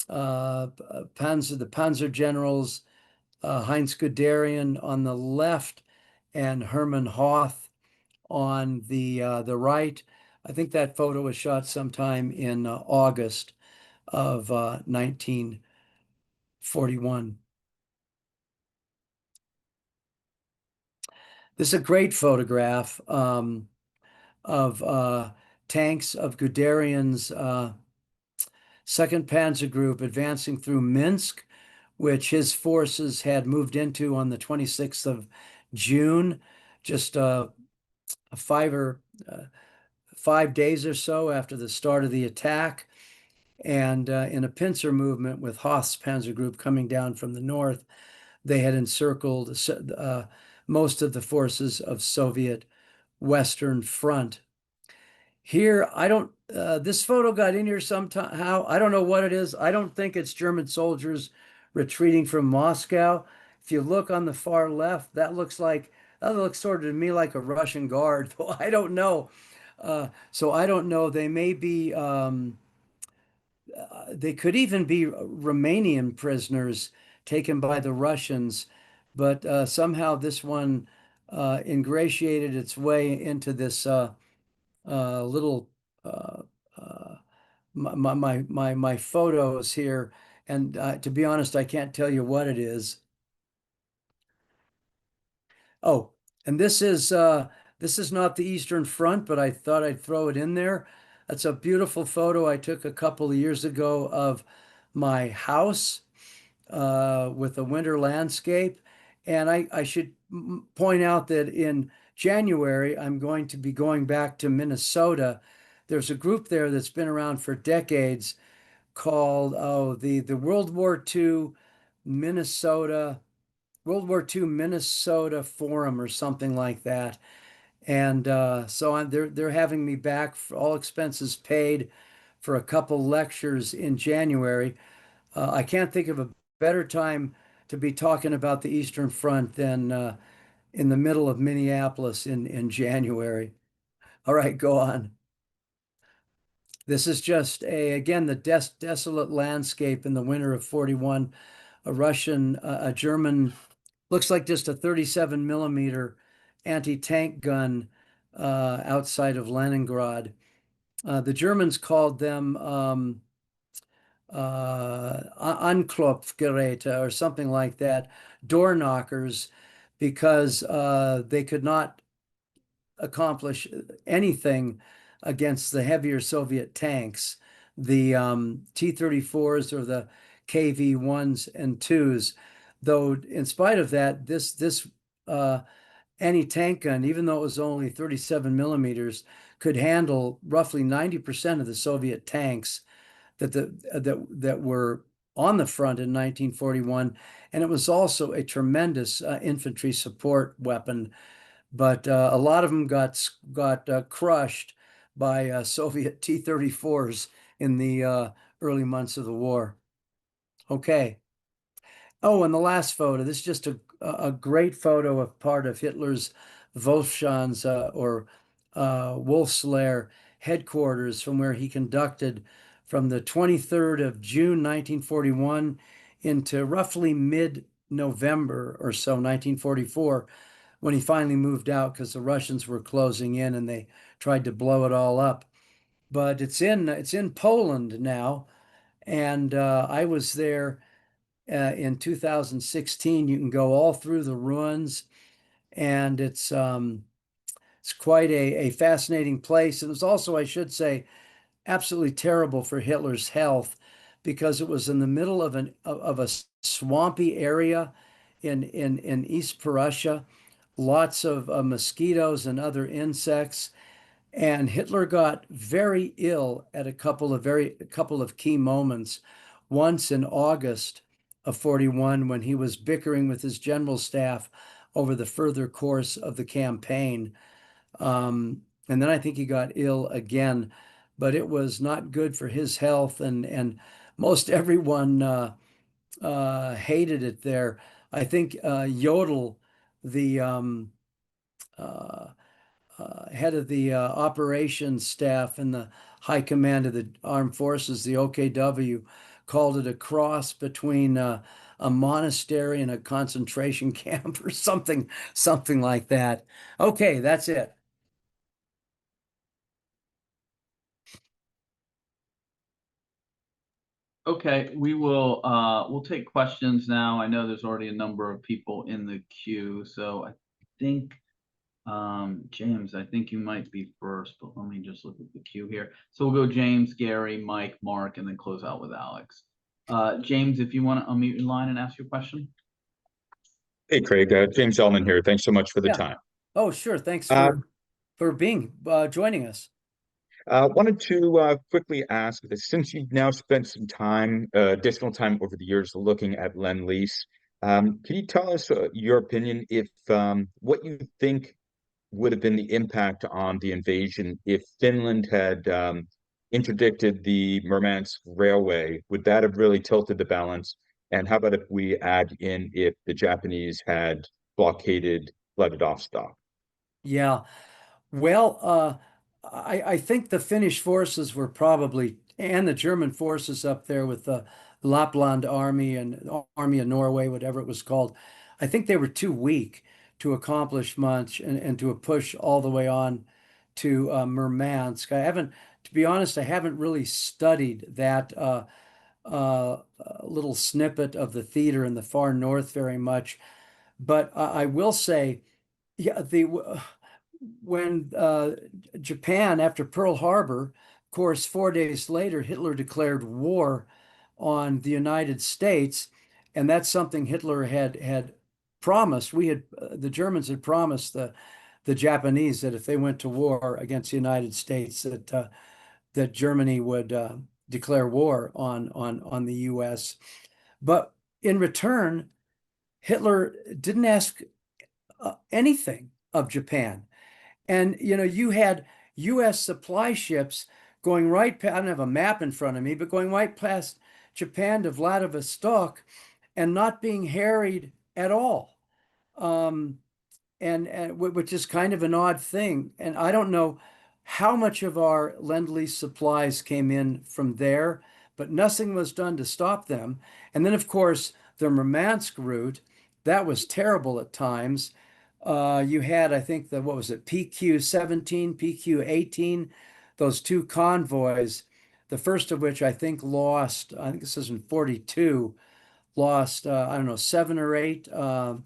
the Panzer generals, Heinz Guderian on the left and Hermann Hoth on the right. I think that photo was shot sometime in August of 1941. This is a great photograph of tanks of Guderian's Second Panzer Group advancing through Minsk, which his forces had moved into on the 26th of June, just a 5 days or so after the start of the attack. And in a pincer movement with Hoth's Panzer Group coming down from the north, they had encircled most of the forces of Soviet Western Front. Here, I don't, this photo got in here somehow. I don't know what it is. I don't think it's German soldiers retreating from Moscow. If you look on the far left, that looks sort of to me like a Russian guard, though I don't know. So I don't know. They may be, they could even be Romanian prisoners taken by the Russians, but somehow this one ingratiated its way into this little uh, my photos here, and to be honest, I can't tell you what it is. Oh, and this is not the Eastern Front, but I thought I'd throw it in there. That's a beautiful photo I took a couple of years ago of my house with a winter landscape. And I should point out that in January, I'm going to be going back to Minnesota. There's a group there that's been around for decades called, the Minnesota, World War II Minnesota Forum or something like that. And they're having me back for all expenses paid for a couple lectures in January. I can't think of a better time to be talking about the Eastern Front than in the middle of Minneapolis in January. All right, go on. This is just again, the desolate landscape in the winter of 41. A German, looks like just a 37 millimeter anti-tank gun outside of Leningrad. The Germans called them Anklopfgeräte or something like that, door knockers, because they could not accomplish anything against the heavier Soviet tanks, the T-34s or the KV-1s and 2s. Though, in spite of that, this anti-tank gun, even though it was only 37 millimeters, could handle roughly 90% of the Soviet tanks that were on the front in 1941, and it was also a tremendous infantry support weapon. But a lot of them got crushed by Soviet T-34s in the early months of the war. Okay. Oh, and the last photo. This is just a great photo of part of Hitler's Wolfschanz or Wolf's Lair headquarters, from where he conducted from the 23rd of June 1941 into roughly mid-November or so 1944, when he finally moved out because the Russians were closing in and they tried to blow it all up. But it's in Poland now, and I was there in 2016. You can go all through the ruins, and it's quite a fascinating place. And it's also, I should say, absolutely terrible for Hitler's health because it was in the middle of a swampy area in East Prussia, lots of mosquitoes and other insects. And Hitler got very ill at a couple of key moments. Once in August of 41, when he was bickering with his general staff over the further course of the campaign. And then I think he got ill again, but it was not good for his health, and most everyone hated it there. I think Jodl, the uh, head of the operations staff and the high command of the armed forces, the OKW, called it a cross between a monastery and a concentration camp or something like that. Okay, that's it. Okay, we'll take questions now. I know there's already a number of people in the queue, so I think James, I think you might be first, but let me just look at the queue here. So we'll go James, Gary, Mike, Mark, and then close out with Alex. James, if you want to unmute your line and ask your question. Hey, Craig. James Ellman here. Thanks so much for the Yeah. time. Oh, sure. Thanks Uh, for being joining us. Wanted to quickly ask that since you've now spent some time, additional time over the years looking at Lend-Lease, can you tell us your opinion if what you think would have been the impact on the invasion if Finland had interdicted the Murmansk Railway? Would that have really tilted the balance? And how about if we add in if the Japanese had blockaded Vladivostok? Yeah. Well, I think the Finnish forces were probably, and the German forces up there with the Lapland Army and Army of Norway, whatever it was called, I think they were too weak to accomplish much and to push all the way on to Murmansk. To be honest, I haven't really studied that little snippet of the theater in the far north very much, but I will say, yeah, the when Japan, after Pearl Harbor, of course, 4 days later, Hitler declared war on the United States, and that's something Hitler had promised. The Germans had promised the Japanese that if they went to war against the United States, that Germany would declare war on the U.S. But in return, Hitler didn't ask anything of Japan. And you had U.S. supply ships going right past, I don't have a map in front of me, but going right past Japan to Vladivostok and not being harried at all. Um, and which is kind of an odd thing. And I don't know how much of our Lend-Lease supplies came in from there, but nothing was done to stop them. And then, of course, the Murmansk route, that was terrible at times. You had, I think, what was it, PQ-17, PQ-18, those two convoys, the first of which I think I think this is in 42, lost, I don't know, 7 or 8 Yep.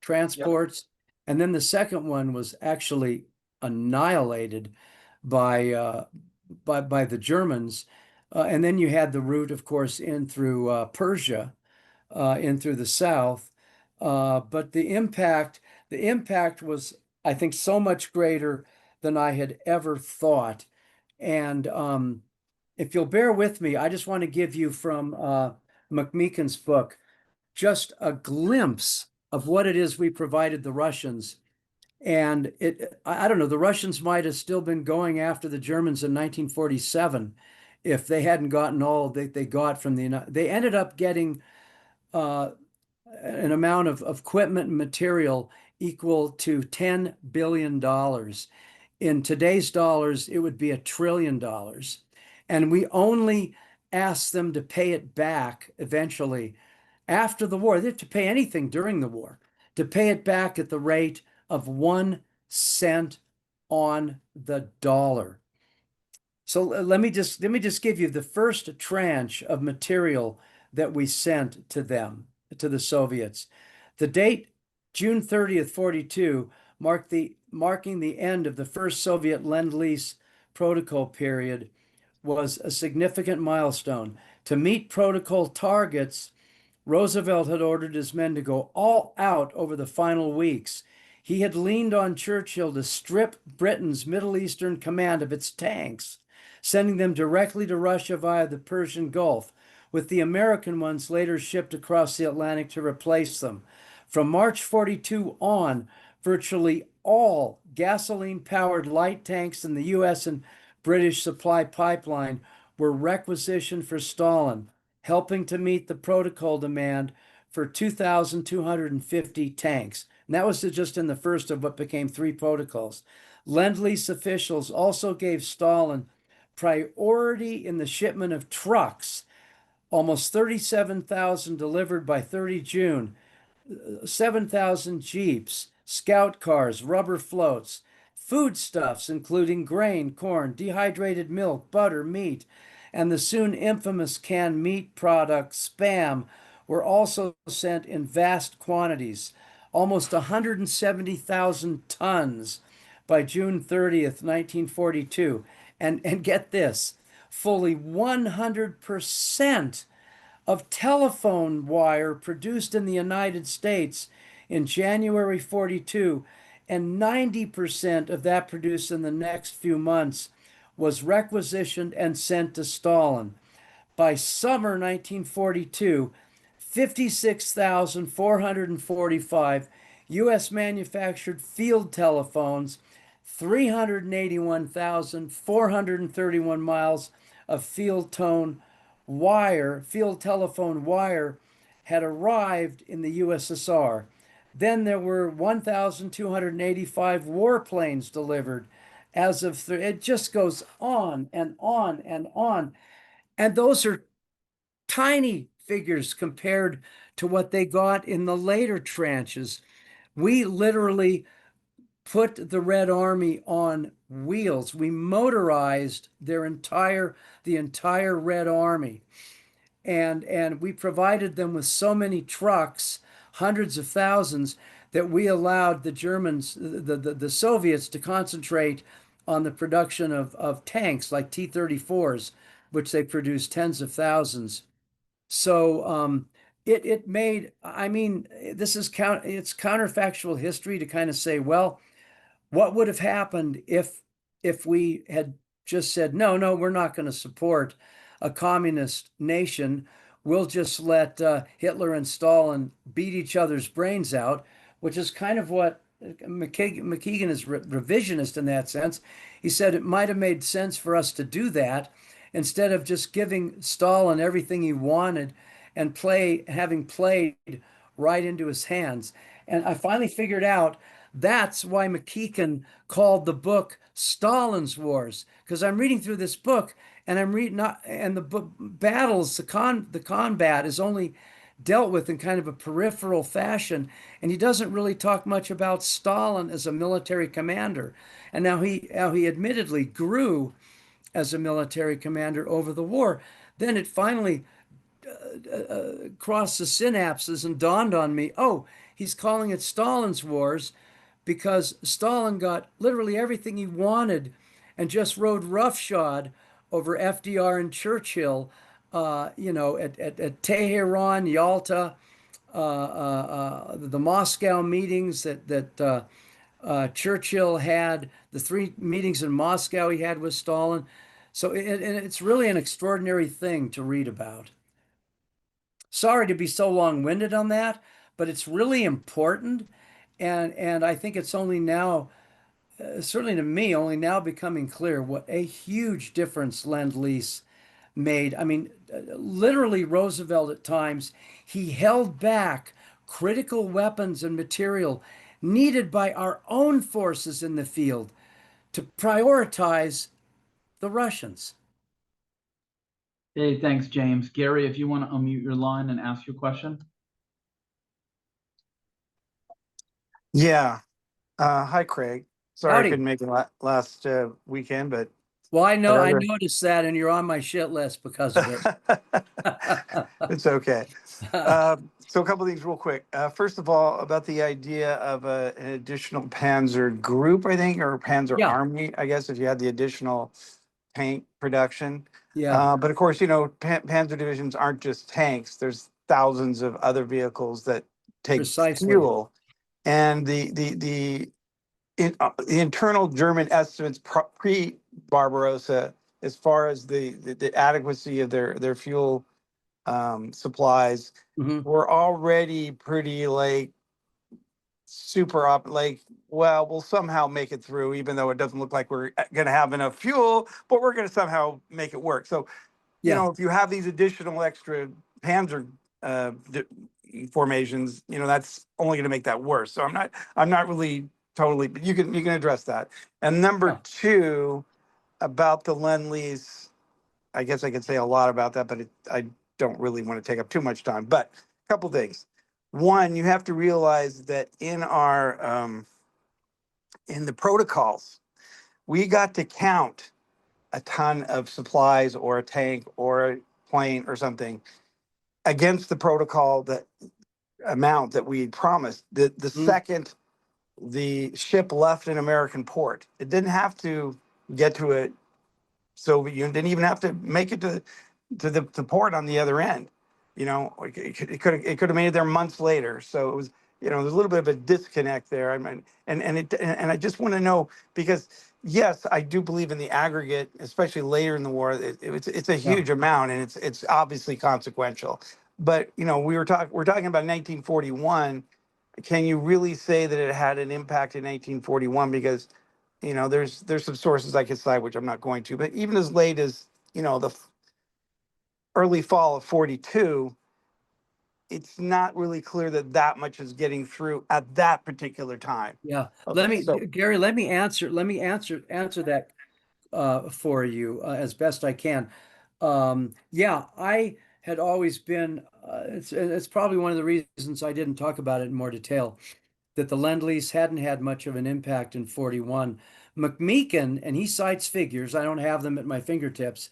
transports. And then the second one was actually annihilated by by the Germans. And then you had the route, of course, in through Persia, in through the south. But the impact was, I think, so much greater than I had ever thought. And if you'll bear with me, I just want to give you from McMeekin's book just a glimpse of what it is we provided the Russians. And I don't know, the Russians might have still been going after the Germans in 1947 if they hadn't gotten all that they got from they ended up getting uh, an amount of equipment and material equal to $10 billion. In today's dollars, it would be $1 trillion. And we only asked them to pay it back eventually after the war. They didn't have to pay anything during the war, to pay it back at the rate of 1 cent on the dollar. So let me just give you the first tranche of material that we sent to them, to the Soviets. The date, June 30th, 42, marking the end of the first Soviet Lend-Lease protocol period. was a significant milestone. To meet protocol targets, Roosevelt had ordered his men to go all out over the final weeks. He had leaned on Churchill to strip Britain's Middle Eastern command of its tanks, sending them directly to Russia via the Persian Gulf, with the American ones later shipped across the Atlantic to replace them. From March 42 on, virtually all gasoline-powered light tanks in the U.S. and British supply pipeline were requisitioned for Stalin, helping to meet the protocol demand for 2,250 tanks. And that was just in the first of what became 3 protocols. Lend-Lease officials also gave Stalin priority in the shipment of trucks, almost 37,000 delivered by 30 June, 7,000 jeeps, scout cars, rubber floats, foodstuffs, including grain, corn, dehydrated milk, butter, meat, and the soon infamous canned meat product, Spam, were also sent in vast quantities, almost 170,000 tons by June 30th, 1942. And get this, fully 100% of telephone wire produced in the United States in January 42 and 90% of that produced in the next few months was requisitioned and sent to Stalin. By summer 1942, 56,445 U.S. manufactured field telephones, 381,431 miles of field telephone wire had arrived in the USSR. Then there were 1,285 warplanes delivered as of, it just goes on and on and on. And those are tiny figures compared to what they got in the later tranches. We literally put the Red Army on wheels. We motorized the entire Red Army. And we provided them with so many trucks, hundreds of thousands, that we allowed the Germans, the Soviets, to concentrate on the production of tanks like T-34s, which they produced tens of thousands. So it made, I mean, it's counterfactual history to kind of say, well, what would have happened if we had just said, no, we're not going to support a communist nation. We'll just let Hitler and Stalin beat each other's brains out, which is kind of what McKeegan is revisionist in that sense. He said it might have made sense for us to do that instead of just giving Stalin everything he wanted and having played right into his hands. And I finally figured out that's why McKeegan called the book Stalin's Wars, because I'm reading through this book and the book battles, the combat is only dealt with in kind of a peripheral fashion, and he doesn't really talk much about Stalin as a military commander. And now he admittedly grew as a military commander over the war. Then it finally crossed the synapses and dawned on me, oh, he's calling it Stalin's Wars because Stalin got literally everything he wanted and just rode roughshod over FDR and Churchill, at Tehran, Yalta, the Moscow meetings that Churchill had, the 3 meetings in Moscow he had with Stalin. So it's really an extraordinary thing to read about. Sorry to be so long-winded on that, but it's really important. And I think it's only now, certainly to me, only now becoming clear what a huge difference Lend-Lease made. I mean, literally Roosevelt at times, he held back critical weapons and material needed by our own forces in the field to prioritize the Russians. Hey, thanks, James. Gary, if you want to unmute your line and ask your question. Yeah. Hi, Craig. Sorry Howdy. I couldn't make it last weekend, but Well, I whatever. noticed that, and you're on my shit list because of it. It's okay. So a couple of things real quick. First of all, about the idea of an additional Panzer group, I think, or Panzer Yeah. Army, I guess, if you had the additional tank production. Yeah, But of course, Panzer divisions aren't just tanks. There's thousands of other vehicles that take precisely. fuel, and the internal German estimates pre-Barbarossa, as far as the adequacy of their fuel supplies, Hmm. were already pretty like well, we'll somehow make it through, even though it doesn't look like we're going to have enough fuel, but we're going to somehow make it work. So, Yeah. if you have these additional extra Panzer formations, that's only going to make that worse. So I'm not really totally, but you can address that. And number Yeah. two, about the Lend-Lease, I guess I could say a lot about that, but I don't really want to take up too much time. But a couple things. One, you have to realize that in the protocols, we got to count a ton of supplies or a tank or a plane or something against the protocol that amount that we had promised. The Mhm. second the ship left an American port, it didn't have to get to a Soviet Union, didn't even have to make it to the port on the other end. It could have made it there months later. So it was, there's a little bit of a disconnect there. I mean, and I just want to know, because yes, I do believe in the aggregate, especially later in the war. It's a Yeah. huge amount, and it's obviously consequential. But we're talking about 1941. Can you really say that it had an impact in 1941? Because there's some sources I could cite, which I'm not going to, but even as late as the early fall of 42, it's not really clear that that much is getting through at that particular time. Yeah. Okay, so Gary, let me answer that for you as best I can. Yeah, I had always been, it's probably one of the reasons I didn't talk about it in more detail, that the Lend-Lease hadn't had much of an impact in 41. McMeekin, and he cites figures, I don't have them at my fingertips,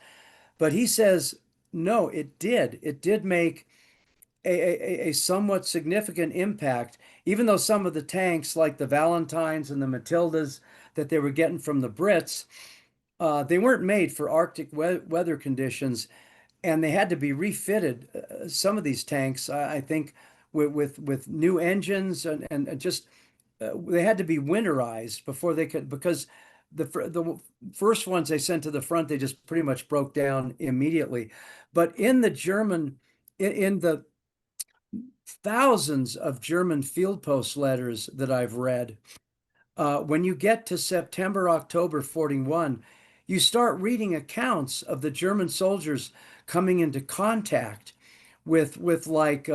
but he says, no, it did. It did make a somewhat significant impact, even though some of the tanks, like the Valentines and the Matildas that they were getting from the Brits, they weren't made for Arctic weather conditions, and they had to be refitted. Some of these tanks, I think, with new engines and just they had to be winterized before they could, because the first ones they sent to the front, they just pretty much broke down immediately. But in the thousands of German field post letters that I've read, when you get to September, October 41, you start reading accounts of the German soldiers coming into contact with like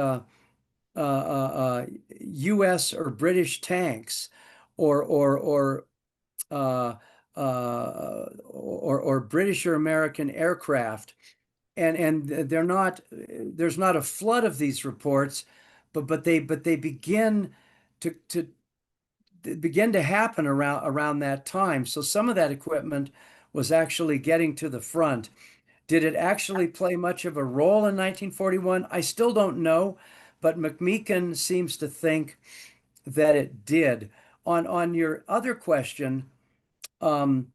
U.S. or British tanks, or uh, or British or American aircraft, and there's not a flood of these reports, but they begin to happen around that time. So some of that equipment was actually getting to the front. Did it actually play much of a role in 1941? I still don't know, but McMeekin seems to think that it did. On your other question, um,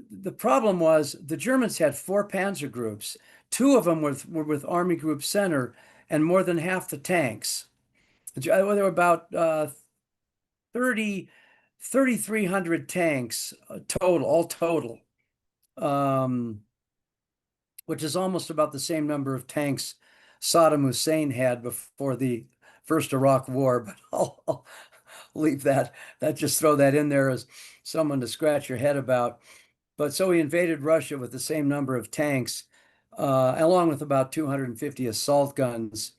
the problem was the Germans had four panzer groups. Two of them were with Army Group Center, and more than half the tanks. There were about 3,300 tanks all total, um, which is almost about the same number of tanks Saddam Hussein had before the first Iraq War. But I'll leave that. Just throw that in there as someone to scratch your head about. But so he invaded Russia with the same number of tanks, along with about 250 assault guns.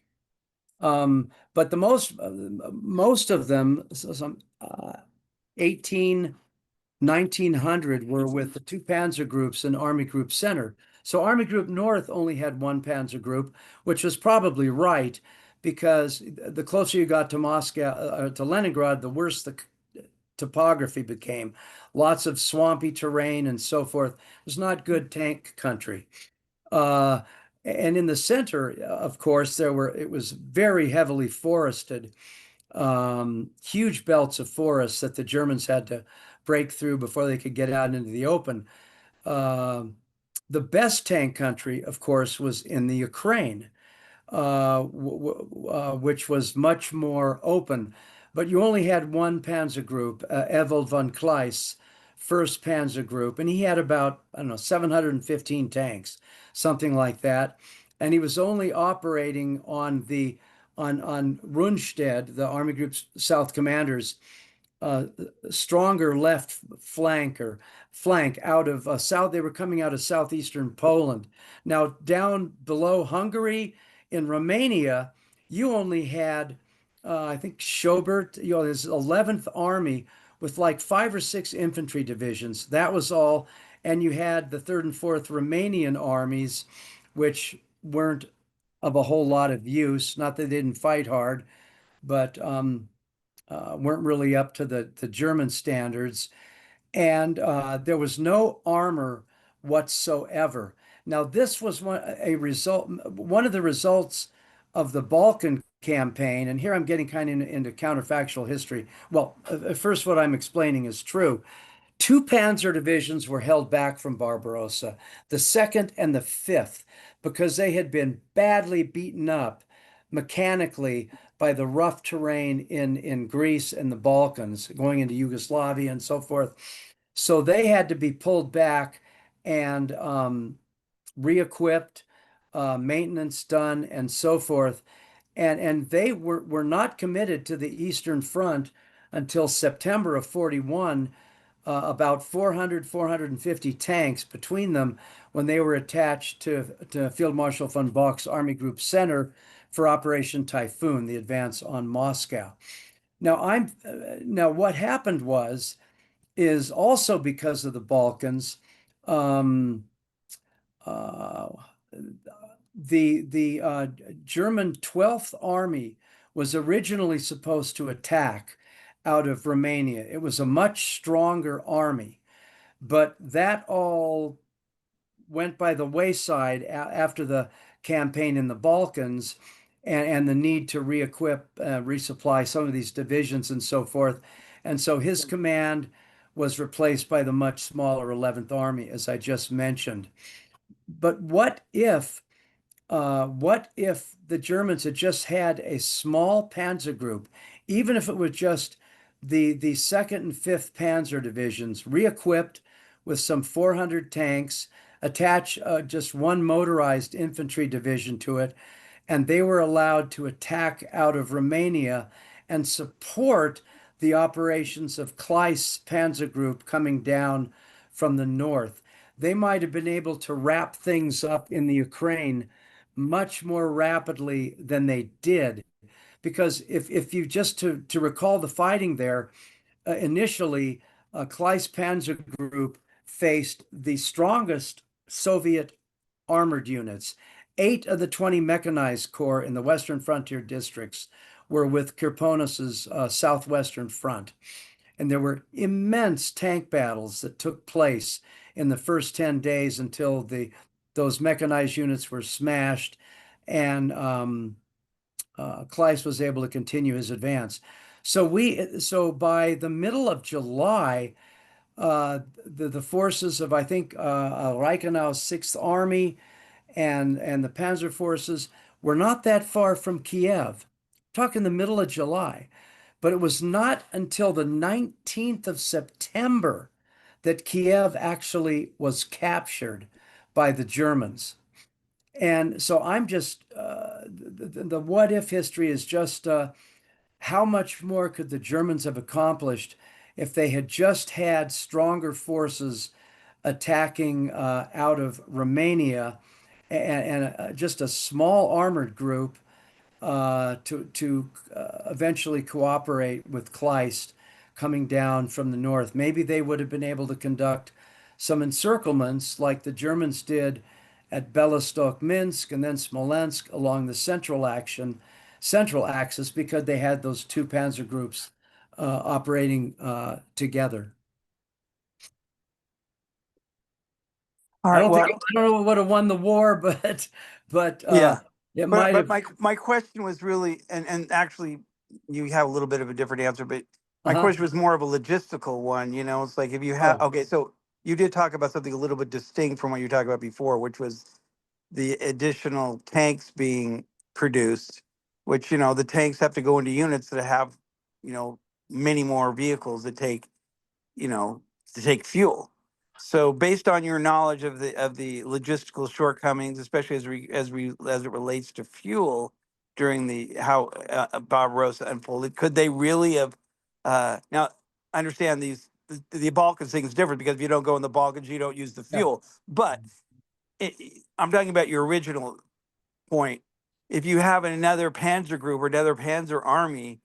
But the most of them, some 18, 1,900, were with the two panzer groups in Army Group Center. So Army Group North only had one panzer group, which was probably right, because the closer you got to Moscow, to Leningrad, the worse the topography became. Lots of swampy terrain and so forth. It was not good tank country. Uh, and in the center, of course, it was very heavily forested, huge belts of forests that the Germans had to break through before they could get out into the open. The best tank country, of course, was in the Ukraine, which was much more open. But you only had one panzer group, Ewald von Kleist, first panzer group, and he had about, I don't know, 715 tanks, something like that. And he was only operating on on Rundstedt, the Army Group's South Commanders, stronger left flank out of south. They were coming out of southeastern Poland. Now down below Hungary in Romania, you only had I think Schobert, his 11th Army with like 5 or 6 infantry divisions. That was all. And you had the 3rd and 4th Romanian armies, which weren't of a whole lot of use. Not that they didn't fight hard, but weren't really up to the German standards. And there was no armor whatsoever. Now, this was one of the results of the Balkan campaign. And here I'm getting kind of into counterfactual history. Well, first, what I'm explaining is true. 2 panzer divisions were held back from Barbarossa, the 2nd and the 5th, because they had been badly beaten up mechanically by the rough terrain in Greece and the Balkans, going into Yugoslavia and so forth. So they had to be pulled back and re-equipped, maintenance done, and so forth. And they were not committed to the Eastern Front until September of 41. About 450 tanks between them when they were attached to Field Marshal von Bock's Army Group Center for Operation Typhoon, the advance on Moscow. Now what happened is also because of the Balkans, the German 12th Army was originally supposed to attack out of Romania. It was a much stronger army, but that all went by the wayside after the campaign in the Balkans and the need to re-equip, resupply some of these divisions and so forth. And so his command was replaced by the much smaller 11th Army, as I just mentioned. But what if the Germans had just had a small panzer group, even if it was just the 2nd and 5th Panzer divisions, re-equipped with some 400 tanks, attach just one motorized infantry division to it, and they were allowed to attack out of Romania and support the operations of Kleist's panzer group coming down from the north. They might have been able to wrap things up in the Ukraine much more rapidly than they did. Because if you just to recall the fighting there, initially, Kleist Panzer Group faced the strongest Soviet armored units. 8 of the 20 mechanized corps in the Western frontier districts were with Kirponos's southwestern front. And there were immense tank battles that took place in the first 10 days until those mechanized units were smashed and Kleist was able to continue his advance. So by the middle of July, the forces of I think Reichenau's 6th Army and the Panzer forces were not that far from Kiev. Talking the middle of July, but it was not until the 19th of September that Kiev actually was captured by the Germans. And so I'm just the what if history is just how much more could the Germans have accomplished if they had just had stronger forces attacking out of Romania and just a small armored group to eventually cooperate with Kleist coming down from the north. Maybe they would have been able to conduct some encirclements like the Germans did at Belostok, Minsk, and then Smolensk along the central axis because they had those 2 panzer groups operating together. All I right. don't Well, think I don't know what would have won the war, but yeah. it But might have. my question was really, and actually, you have a little bit of a different answer, but my question was more of a logistical one. You know, it's like if you have Oh. okay, so you did talk about something a little bit distinct from what you talked about before, which was the additional tanks being produced, which, the tanks have to go into units that have, you know, many more vehicles that take, you know, to take fuel. So based on your knowledge of the logistical shortcomings, especially as it relates to fuel during the how Barbarossa unfolded, could they really have now I understand the Balkans thing is different because if you don't go in the Balkans, you don't use the Yeah. fuel. But I'm talking about your original point. If you have another Panzer group or another Panzer army,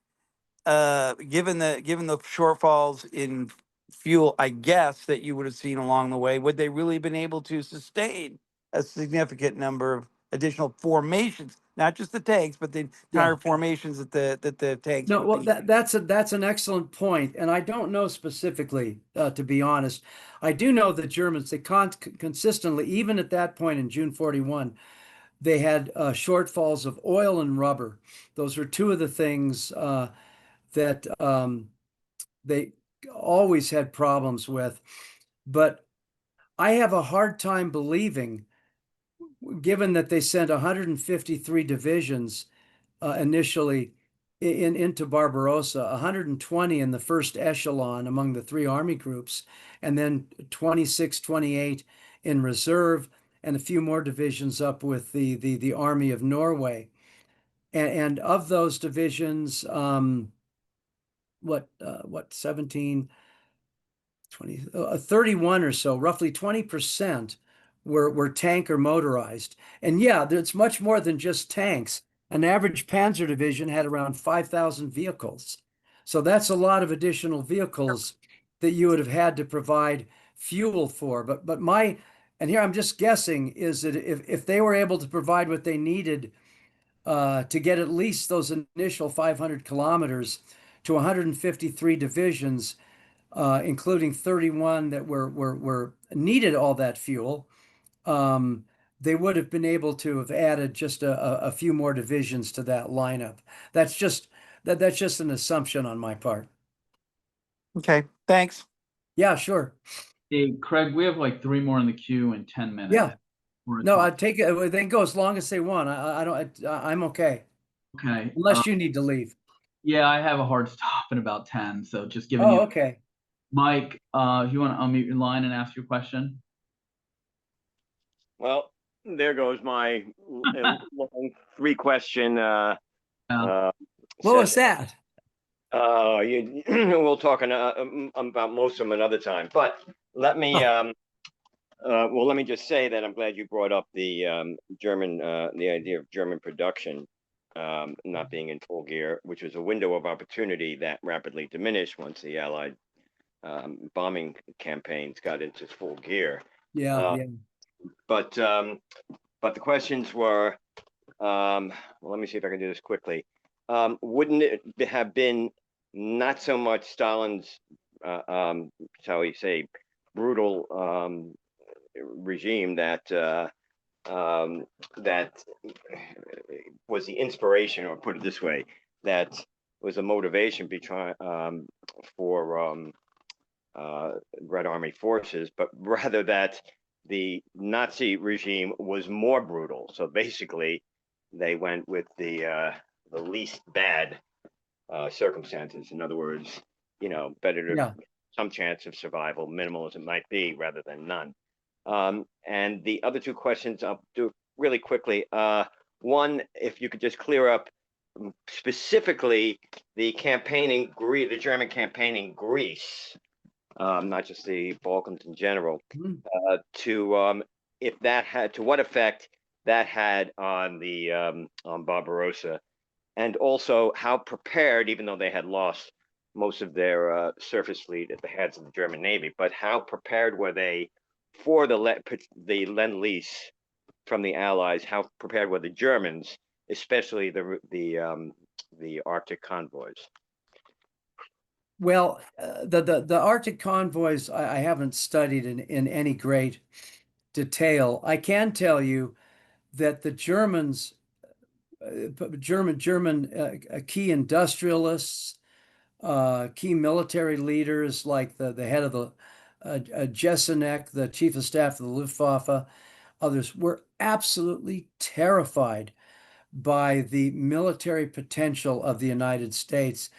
given the shortfalls in fuel, I guess that you would have seen along the way, would they really been able to sustain a significant number of additional formations, not just the tanks, but the Yeah. entire formations that the tanks No, would well, be? that's an excellent point, and I don't know specifically, to be honest. I do know the Germans, they consistently, even at that point in June 41, they had shortfalls of oil and rubber. Those were two of the things that they always had problems with. But I have a hard time believing, given that they sent 153 divisions initially into Barbarossa, 120 in the first echelon among the three army groups, and then 26, 28 in reserve, and a few more divisions up with the Army of Norway. And of those divisions, what 17, 20, 31 or so, roughly 20% were tank or motorized. And yeah, it's much more than just tanks. An average Panzer division had around 5,000 vehicles. So that's a lot of additional vehicles that you would have had to provide fuel for. But and here I'm just guessing, is that if they were able to provide what they needed to get at least those initial 500 kilometers to 153 divisions, including 31 that were needed all that fuel, they would have been able to have added just a few more divisions to that lineup. That's just that's just an assumption on my part. Okay, thanks. Yeah, sure. Hey, Craig, we have like 3 more in the queue in 10 minutes. Yeah. We're at No, top. I'd take it. They can go as long as they want. I'm okay. Okay. Unless you need to leave. Yeah, I have a hard stop in about 10, so just giving Oh, you. okay. Mike, you want to unmute your line and ask your question? Well, there goes my long 3-question Yeah. What was session. that? We'll talk about most of them another time. But let me let me just say that I'm glad you brought up the German the idea of German production not being in full gear, which was a window of opportunity that rapidly diminished once the Allied bombing campaigns got into full gear. Yeah, yeah. But the questions were, well, let me see if I can do this quickly. Wouldn't it have been not so much Stalin's, shall we say, brutal regime that that was the inspiration, or put it this way, that was a motivation for Red Army forces, but rather that the Nazi regime was more brutal. So basically, they went with the least bad circumstances. In other words, better to some chance of survival, minimal as it might be, rather than none. And the other 2 questions I'll do really quickly. One, if you could just clear up specifically the German campaign in Greece, not just the Balkans in general, to what effect that had on the on Barbarossa, and also how prepared, even though they had lost most of their surface fleet at the hands of the German Navy, but how prepared were they for the Lend-Lease from the Allies? How prepared were the Germans, especially the Arctic convoys? Well, the Arctic convoys I haven't studied in any great detail. I can tell you that the German key industrialists, key military leaders like the head of Jesenek, the chief of staff of the Luftwaffe, others were absolutely terrified by the military potential of the United States.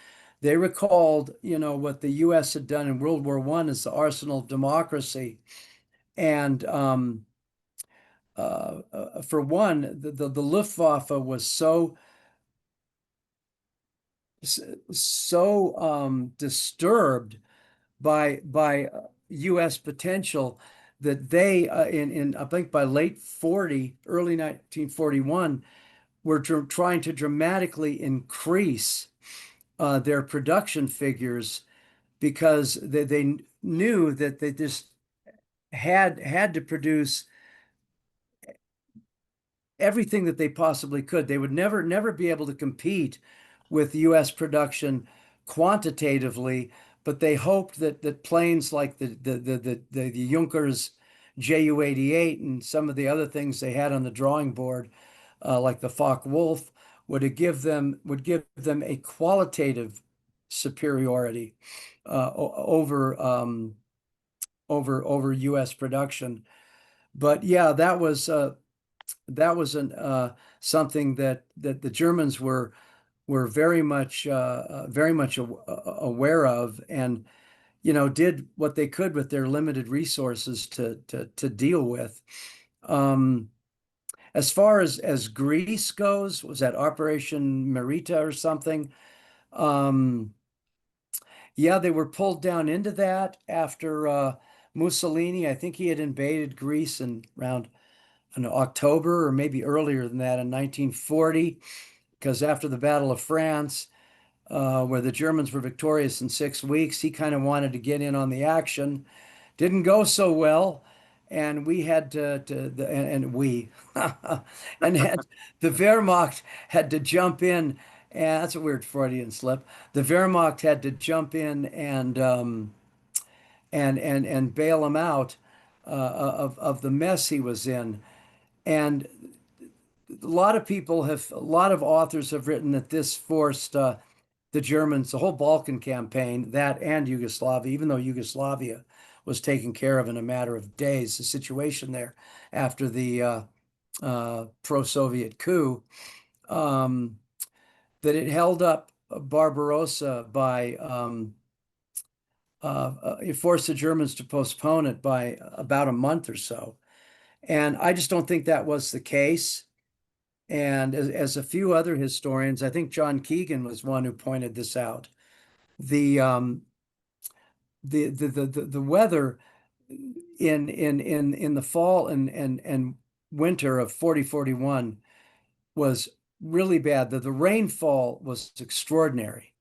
They recalled, what the U.S. had done in World War I as the arsenal of democracy. And for one, the Luftwaffe was so disturbed by U.S. potential that they in I think by late 40, early 1941, were trying to dramatically increase their production figures because they knew that they just had to produce everything that they possibly could. They would never be able to compete with U.S. production quantitatively, but they hoped that planes like the Junkers Ju-88 and some of the other things they had on the drawing board, like the Focke-Wulf, would give them a qualitative superiority over U.S. production. But yeah, that was something that the Germans were very much aware of, and did what they could with their limited resources to deal with. As far as Greece goes, was that Operation Merita or something? Yeah, they were pulled down into that after Mussolini. I think he had invaded Greece around in October or maybe earlier than that in 1940, because after the Battle of France, where the Germans were victorious in 6 weeks, he kind of wanted to get in on the action. Didn't go so well, and we had and we and the Wehrmacht had to jump in. And that's a weird Freudian slip. The Wehrmacht had to jump in and bail him out of the mess he was in. And a lot of authors have written that this forced the Germans, the whole Balkan campaign, that and Yugoslavia, even though Yugoslavia was taken care of in a matter of days, the situation there after the pro-Soviet coup, that it held up Barbarossa by it forced the Germans to postpone it by about a month or so. And I just don't think that was the case. And as a few other historians, I think John Keegan was one who pointed this out. The weather in the fall and winter of 40-41 was really bad. The rainfall was extraordinary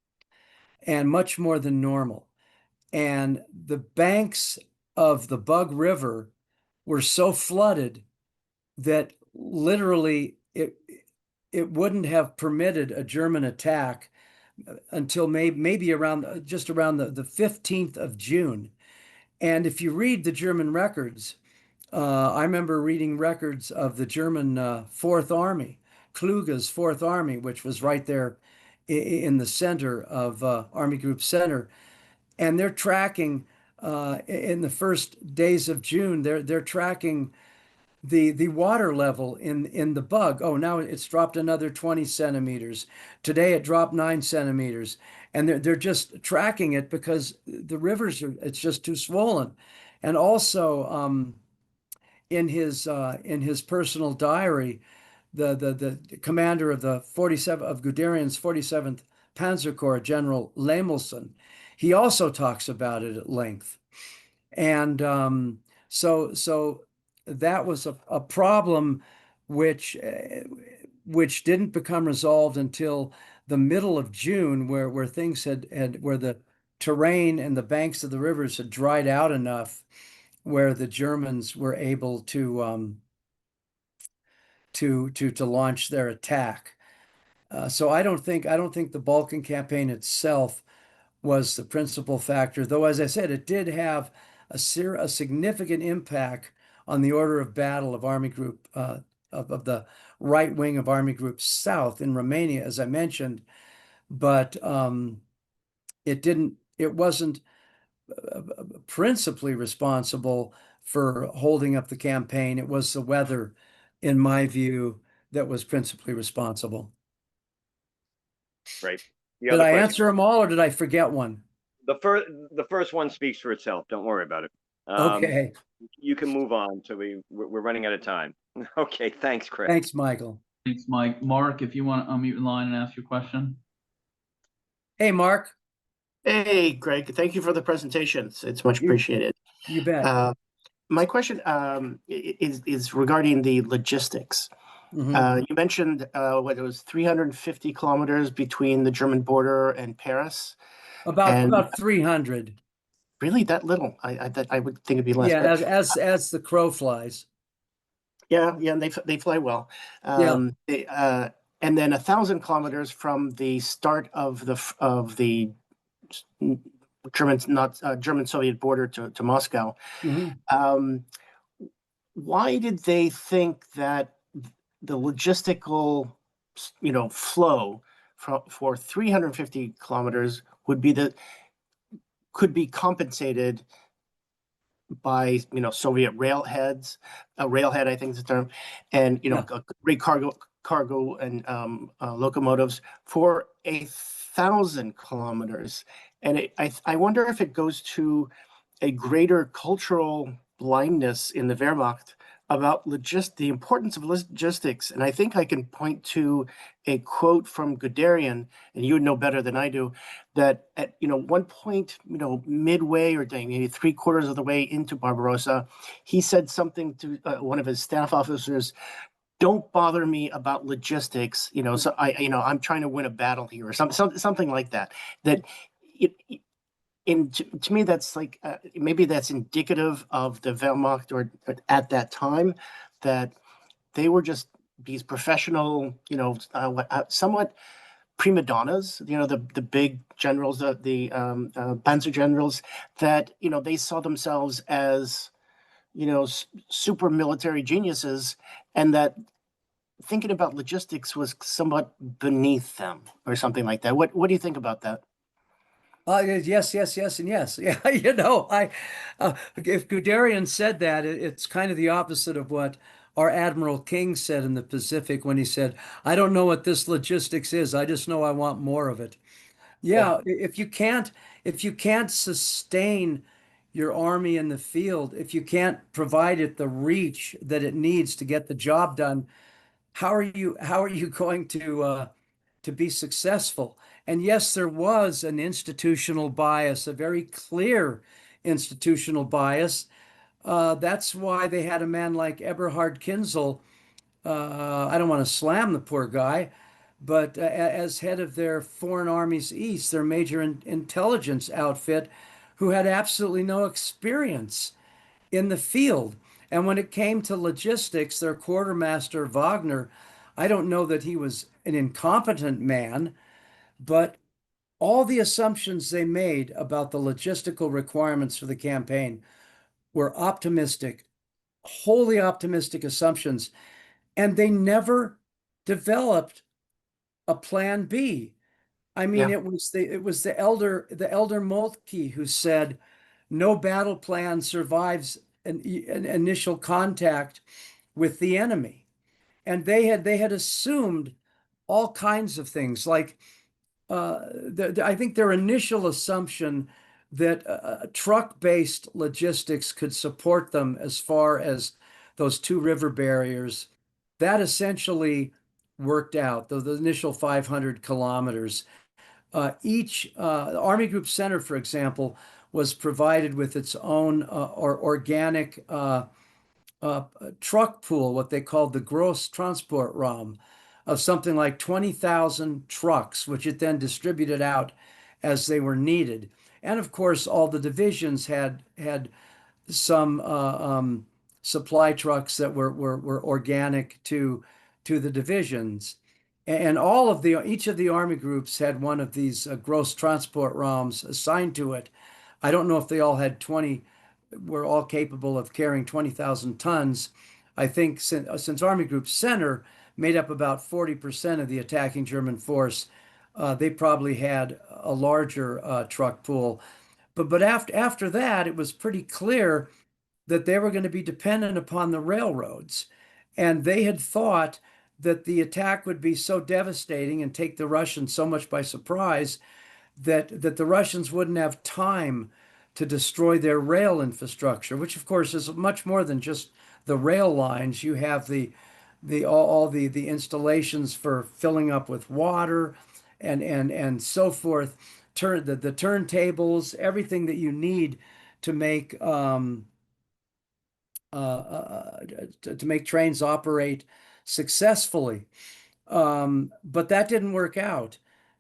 and much more than normal. And the banks of the Bug River were so flooded that literally it wouldn't have permitted a German attack until maybe just around the 15th of June. And if you read the German records, I remember reading records of the German Fourth Army, Kluge's Fourth Army, which was right there in the center of Army Group Center, and they're tracking in the first days of June. They're tracking the water level in the Bug. Oh, now it's dropped another 20 centimeters. Today it dropped 9 centimeters, and they're just tracking it because the rivers it's just too swollen. And also in his personal diary, the commander of the 47 of Guderian's 47th Panzer Corps, General Lemelson, he also talks about it at length. And so that was a problem which didn't become resolved until the middle of June, where things where the terrain and the banks of the rivers had dried out enough where the Germans were able to launch their attack. So I don't think the Balkan campaign itself was the principal factor, though, as I said, it did have a significant impact on the order of battle of Army Group of the right wing of Army Group South in Romania, as I mentioned, but it wasn't principally responsible for holding up the campaign. It was the weather, in my view, that was principally responsible. Great. The Did other I question, answer them all or did I forget one? the first one speaks for itself. Don't worry about it. Okay. You can move on. So we're running out of time. Okay. Thanks, Craig. Thanks, Michael. Thanks, Mike. Mark, if you want to unmute your line and ask your question. Hey, Mark. Hey, Greg, thank you for the presentation. It's much You, appreciated. you bet. My question is regarding the logistics. Mhm. You mentioned what it was 350 kilometers between the German border and Paris, and About 300. really that little. I would think it'd be less, Yeah, but as the crow flies. yeah, and they fly well. Yeah. And then 1,000 kilometers from the start of the German not German Soviet border to Moscow. Mhm. Um, why did they think that the logistical, flow for 350 kilometers could be compensated by, Soviet railheads, a railhead, I think is the term, and, Yeah. great cargo and locomotives for 1,000 kilometers. And I wonder if it goes to a greater cultural blindness in the Wehrmacht about the importance of logistics. And I think I can point to a quote from Guderian, and you would know better than I do, that at one point, midway or maybe three-quarters of the way into Barbarossa, he said something to one of his staff officers: "Don't bother me about logistics. So I'm trying to win a battle here," or something like that. That it, and to me, that's like maybe that's indicative of the Wehrmacht, or at that time, that they were just these professional, somewhat prima donnas. The big generals, the panzer generals, that they saw themselves as super military geniuses, and that thinking about logistics was somewhat beneath them, or something like that. What do you think about that? Yes, yes, yes, and yes. Yeah, if Guderian said that, it's kind of the opposite of what our Admiral King said in the Pacific when he said, "I don't know what this logistics is. I just know I want more of it." Yeah. Yeah, if you can't sustain your army in the field, if you can't provide it the reach that it needs to get the job done, how are you going to be successful? And yes, there was an institutional bias, a very clear institutional bias. That's why they had a man like Eberhard Kinzel. I don't want to slam the poor guy, but as head of their Foreign Armies East, their major intelligence outfit, who had absolutely no experience in the field. And when it came to logistics, their quartermaster, Wagner, I don't know that he was an incompetent man, but all the assumptions they made about the logistical requirements for the campaign were optimistic, wholly optimistic assumptions, and they never developed a plan B. I mean, Yeah. it was the elder Moltke who said, "No battle plan survives an initial contact with the enemy," and they had assumed all kinds of things like I think their initial assumption that truck-based logistics could support them as far as those two river barriers, that essentially worked out, the initial 500 kilometers. Each Army Group Center, for example, was provided with its own or organic truck pool, what they called the Gross Transport Raum, of something like 20,000 trucks, which it then distributed out as they were needed. And of course, all the divisions had some supply trucks that were organic to the divisions. And each of the army groups had one of these gross transport ROMs assigned to it. I don't know if they all had 20, were all capable of carrying 20,000 tons. I think since Army Group Center made up about 40% of the attacking German force, they probably had a larger truck pool. but after that, it was pretty clear that they were going to be dependent upon the railroads. And they had thought that the attack would be so devastating and take the Russians so much by surprise that the Russians wouldn't have time to destroy their rail infrastructure, which of course is much more than just the rail lines. You have all the installations for filling up with water and so forth. The turntables, everything that you need to make to make trains operate successfully. But that didn't work out.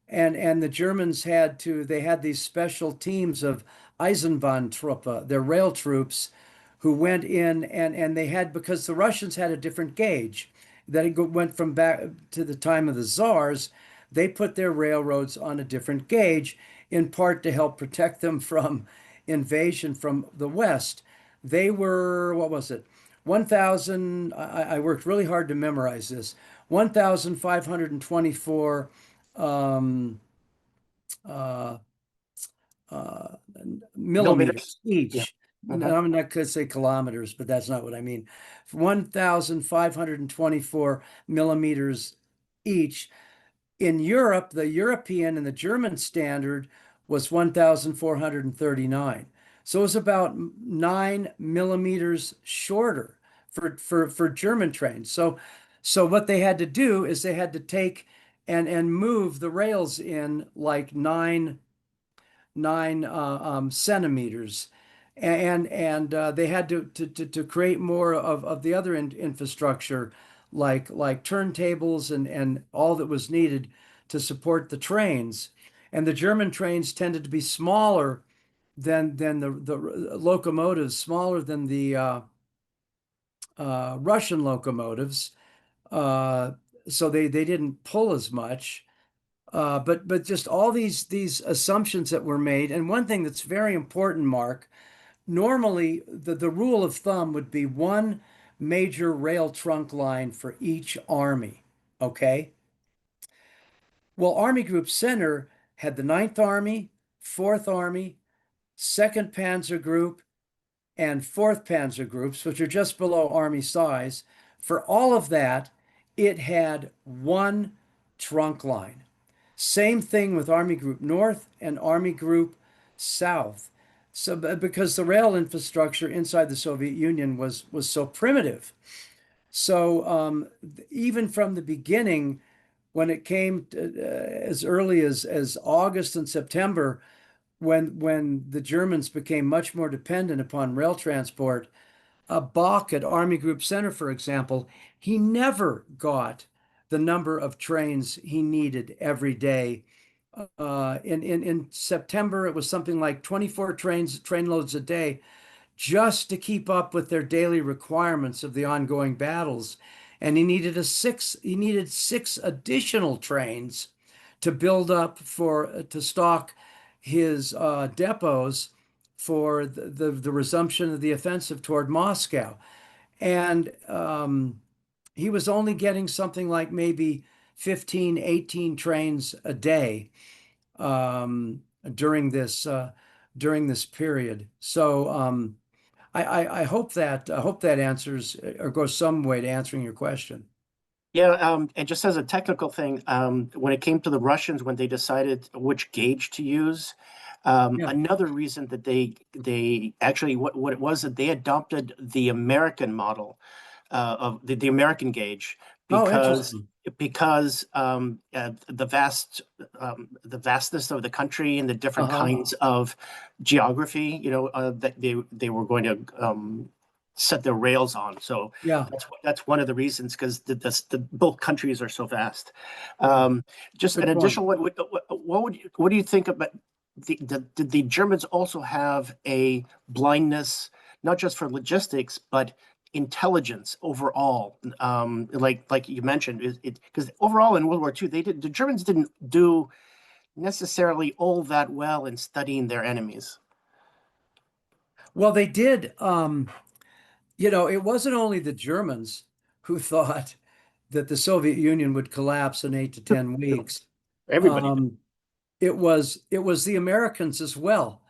And the Germans they had these special teams of Eisenbahntruppe, their rail troops, who went in and they had, because the Russians had a different gauge, that it went from back to the time of the Czars, they put their railroads on a different gauge, in part to help protect them from invasion from the West. They were, what was it? 1,000, I worked really hard to memorize this, 1,524 um, uh, uh, millimeters Yeah. each. Uh-huh. I'm not going to say kilometers, but that's not what I mean. 1,524 millimeters each. In Europe, the European and the German standard was 1,439. So it was about 9 millimeters shorter for German trains. So what they had to do is they had to take and move the rails in like nine centimeters, and they had to create more of the other infrastructure, like turntables and all that was needed to support the trains. And the German trains tended to be smaller than the locomotives, smaller than the Russian locomotives. Uh, so they didn't pull as much. But just all these assumptions that were made. And one thing that's very important, Mark, normally the rule of thumb would be one major rail trunk line for each army. Okay. Well, Army Group Center had the Ninth Army, Fourth Army, Second Panzer Group, and Fourth Panzer Groups, which are just below Army size. For all of that, it had one trunk line. Same thing with Army Group North and Army Group South. So, because the rail infrastructure inside the Soviet Union was so primitive. So, even from the beginning, when it came as early as August and September, when the Germans became much more dependent upon rail transport, Bach at Army Group Center, for example, he never got the number of trains he needed every day. In September, it was something like 24 train loads a day, just to keep up with their daily requirements of the ongoing battles. And he needed six additional trains to build up to stock his depots for the resumption of the offensive toward Moscow. And he was only getting something like maybe 15, 18 trains a day um, during this period. So I hope that answers or goes some way to answering your question. Yeah, and just as a technical thing, when it came to the Russians, when they decided which gauge to use, Yeah. another reason that they actually what it was that they adopted the American model of the American gauge Oh, because interesting. the vastness of the country and the different Uh-huh. kinds of geography, that they were going to set their rails on. So Yeah. that's one of the reasons, because the both countries are so vast. Yeah. Just Good an point. additional, what do you think about did the Germans also have a blindness, not just for logistics, but intelligence overall? Like you mentioned, because overall in World War II, the Germans didn't do necessarily all that well in studying their enemies. Well, they did. It wasn't only the Germans who thought that the Soviet Union would collapse in 8 to 10 weeks. Everybody did. It was the Americans as well.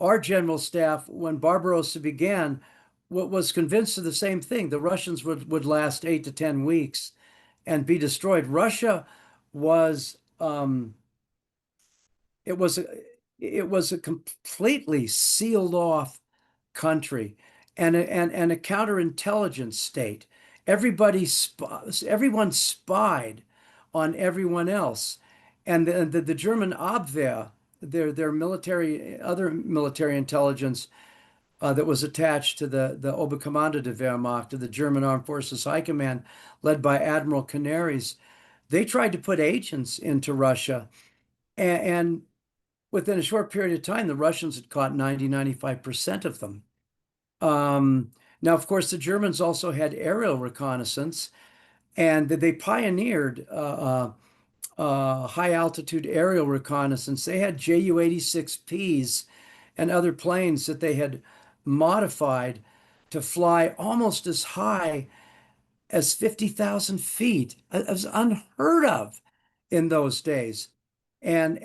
our general staff, when Barbarossa began, was convinced of the same thing. The Russians would last 8 to 10 weeks and be destroyed. Russia was it was a, it was a completely sealed off country and a counterintelligence state. Everyone spied on everyone else, and the German Abwehr, their military, other military intelligence that was attached to the Oberkommando der Wehrmacht, to the German Armed Forces High Command, led by Admiral Canaris. They tried to put agents into Russia, and within a short period of time, the Russians had caught 95% of them. Now, of course, the Germans also had aerial reconnaissance, and they pioneered high altitude aerial reconnaissance. They had Ju-86Ps and other planes that they had modified to fly almost as high as 50,000 feet. It was unheard of in those days. And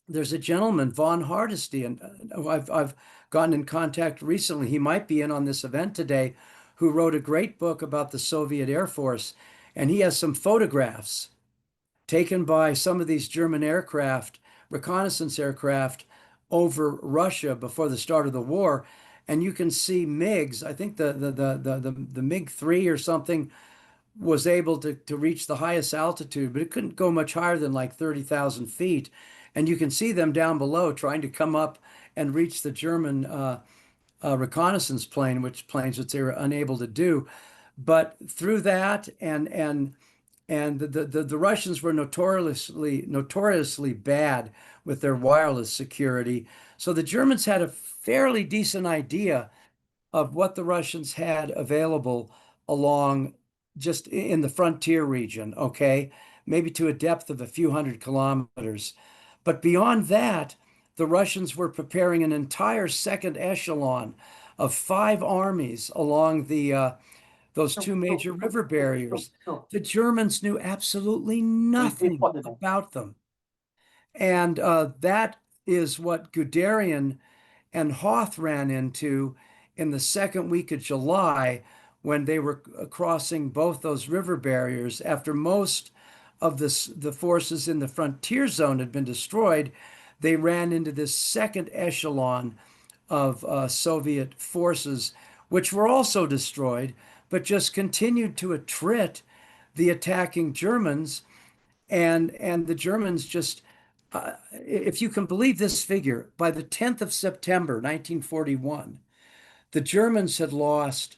there's a gentleman, von Hardesty, and I've gotten in contact recently. He might be in on this event today, who wrote a great book about the Soviet Air Force, and he has some photographs taken by some of these German aircraft, reconnaissance aircraft, over Russia before the start of the war, and you can see MiGs. I think the MiG-3 or something was able to reach the highest altitude, but it couldn't go much higher than like 30,000 feet. And you can see them down below trying to come up and reach the German reconnaissance planes, which they were unable to do. But through that, and the Russians were notoriously bad with their wireless security. So the Germans had a fairly decent idea of what the Russians had available along just in the frontier region, okay? Maybe to a depth of a few hundred kilometers. But beyond that, the Russians were preparing an entire second echelon of 5 armies along those 2 major river barriers. The Germans knew absolutely nothing about them. And that is what Guderian and Hoth ran into in the second week of July when they were crossing both those river barriers. After most of the forces in the frontier zone had been destroyed, they ran into this second echelon of Soviet forces, which were also destroyed, but just continued to attrit the attacking Germans. And the Germans just, if you can believe this figure, by the 10th of September, 1941, the Germans had lost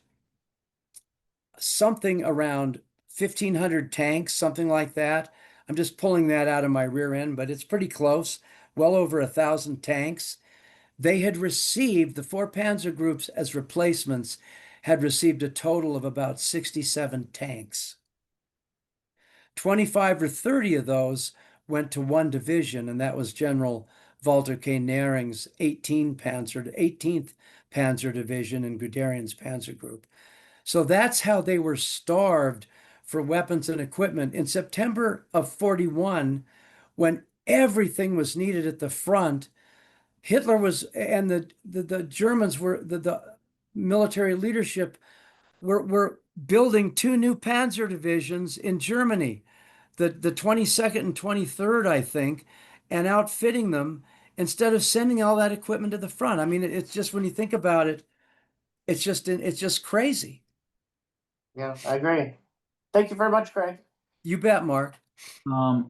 something around 1,500 tanks, something like that. I'm just pulling that out of my rear end, but it's pretty close. Well over 1,000 tanks. They had received, the 4 panzer groups as replacements, had received a total of about 67 tanks. 25 or 30 of those went to one division, and that was General Walter K. Nering's 18th Panzer Division and Guderian's Panzer Group. So that's how they were starved for weapons and equipment. In September of 41, when everything was needed at the front, Hitler was, and the Germans were, the military leadership were building 2 new panzer divisions in Germany, the 22nd and 23rd, I think, and outfitting them instead of sending all that equipment to the front. I mean, it's just, when you think about it, it's just crazy. Yeah, I agree. Thank you very much, Greg. You bet, Mark.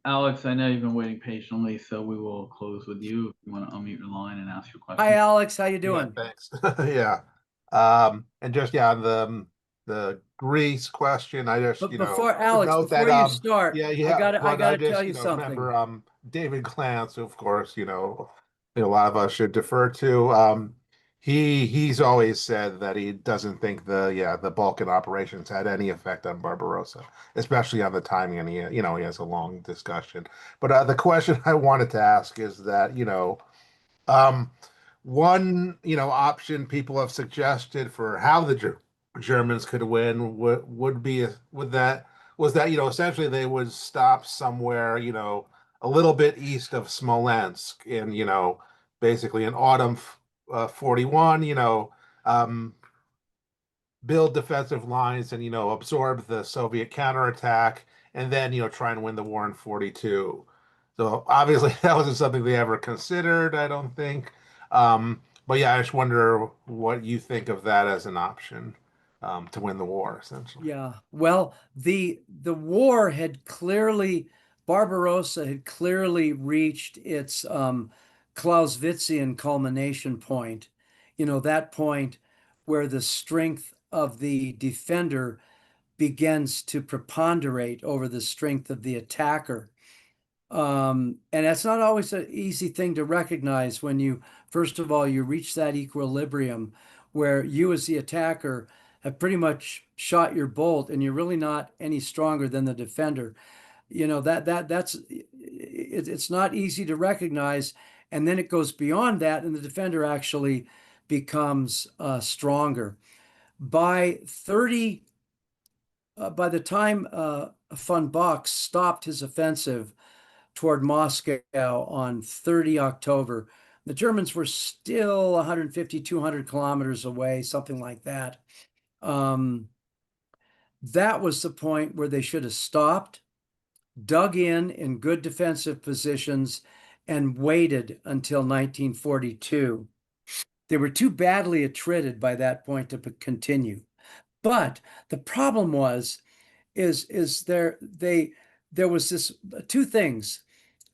Alex, I know you've been waiting patiently, so we will close with you if you want to unmute your line and ask your question. Hi, Alex. How you doing? Yeah, thanks. Yeah. And just the Greece question, I just But before Alex, note before that, you start, yeah, I gotta just, tell you something. remember David Clance, who, of course, a lot of us should defer to. He's always said that he doesn't think the Balkan operations had any effect on Barbarossa, especially on the timing, and he has a long discussion. But the question I wanted to ask is that, one option people have suggested for how the Germans could win would be essentially they would stop somewhere a little bit east of Smolensk, and basically in autumn 41, build defensive lines and absorb the Soviet counterattack, and then try and win the war in 42. So obviously that wasn't something they ever considered, I don't think. But yeah, I just wonder what you think of that as an option to win the war, essentially. Yeah. Well, the war had clearly Barbarossa had clearly reached its Clausewitzian culmination point. That point where the strength of the defender begins to preponderate over the strength of the attacker. And that's not always an easy thing to recognize when you, first of all, you reach that equilibrium where you as the attacker have pretty much shot your bolt and you're really not any stronger than the defender. It's not easy to recognize. And then it goes beyond that and the defender actually becomes stronger. By the time von Bock stopped his offensive toward Moscow on 30 October, the Germans were still 150, 200 kilometers away, something like that. That was the point where they should have stopped, dug in good defensive positions, and waited until 1942. They were too badly attrited by that point to continue. But the problem there was this two things.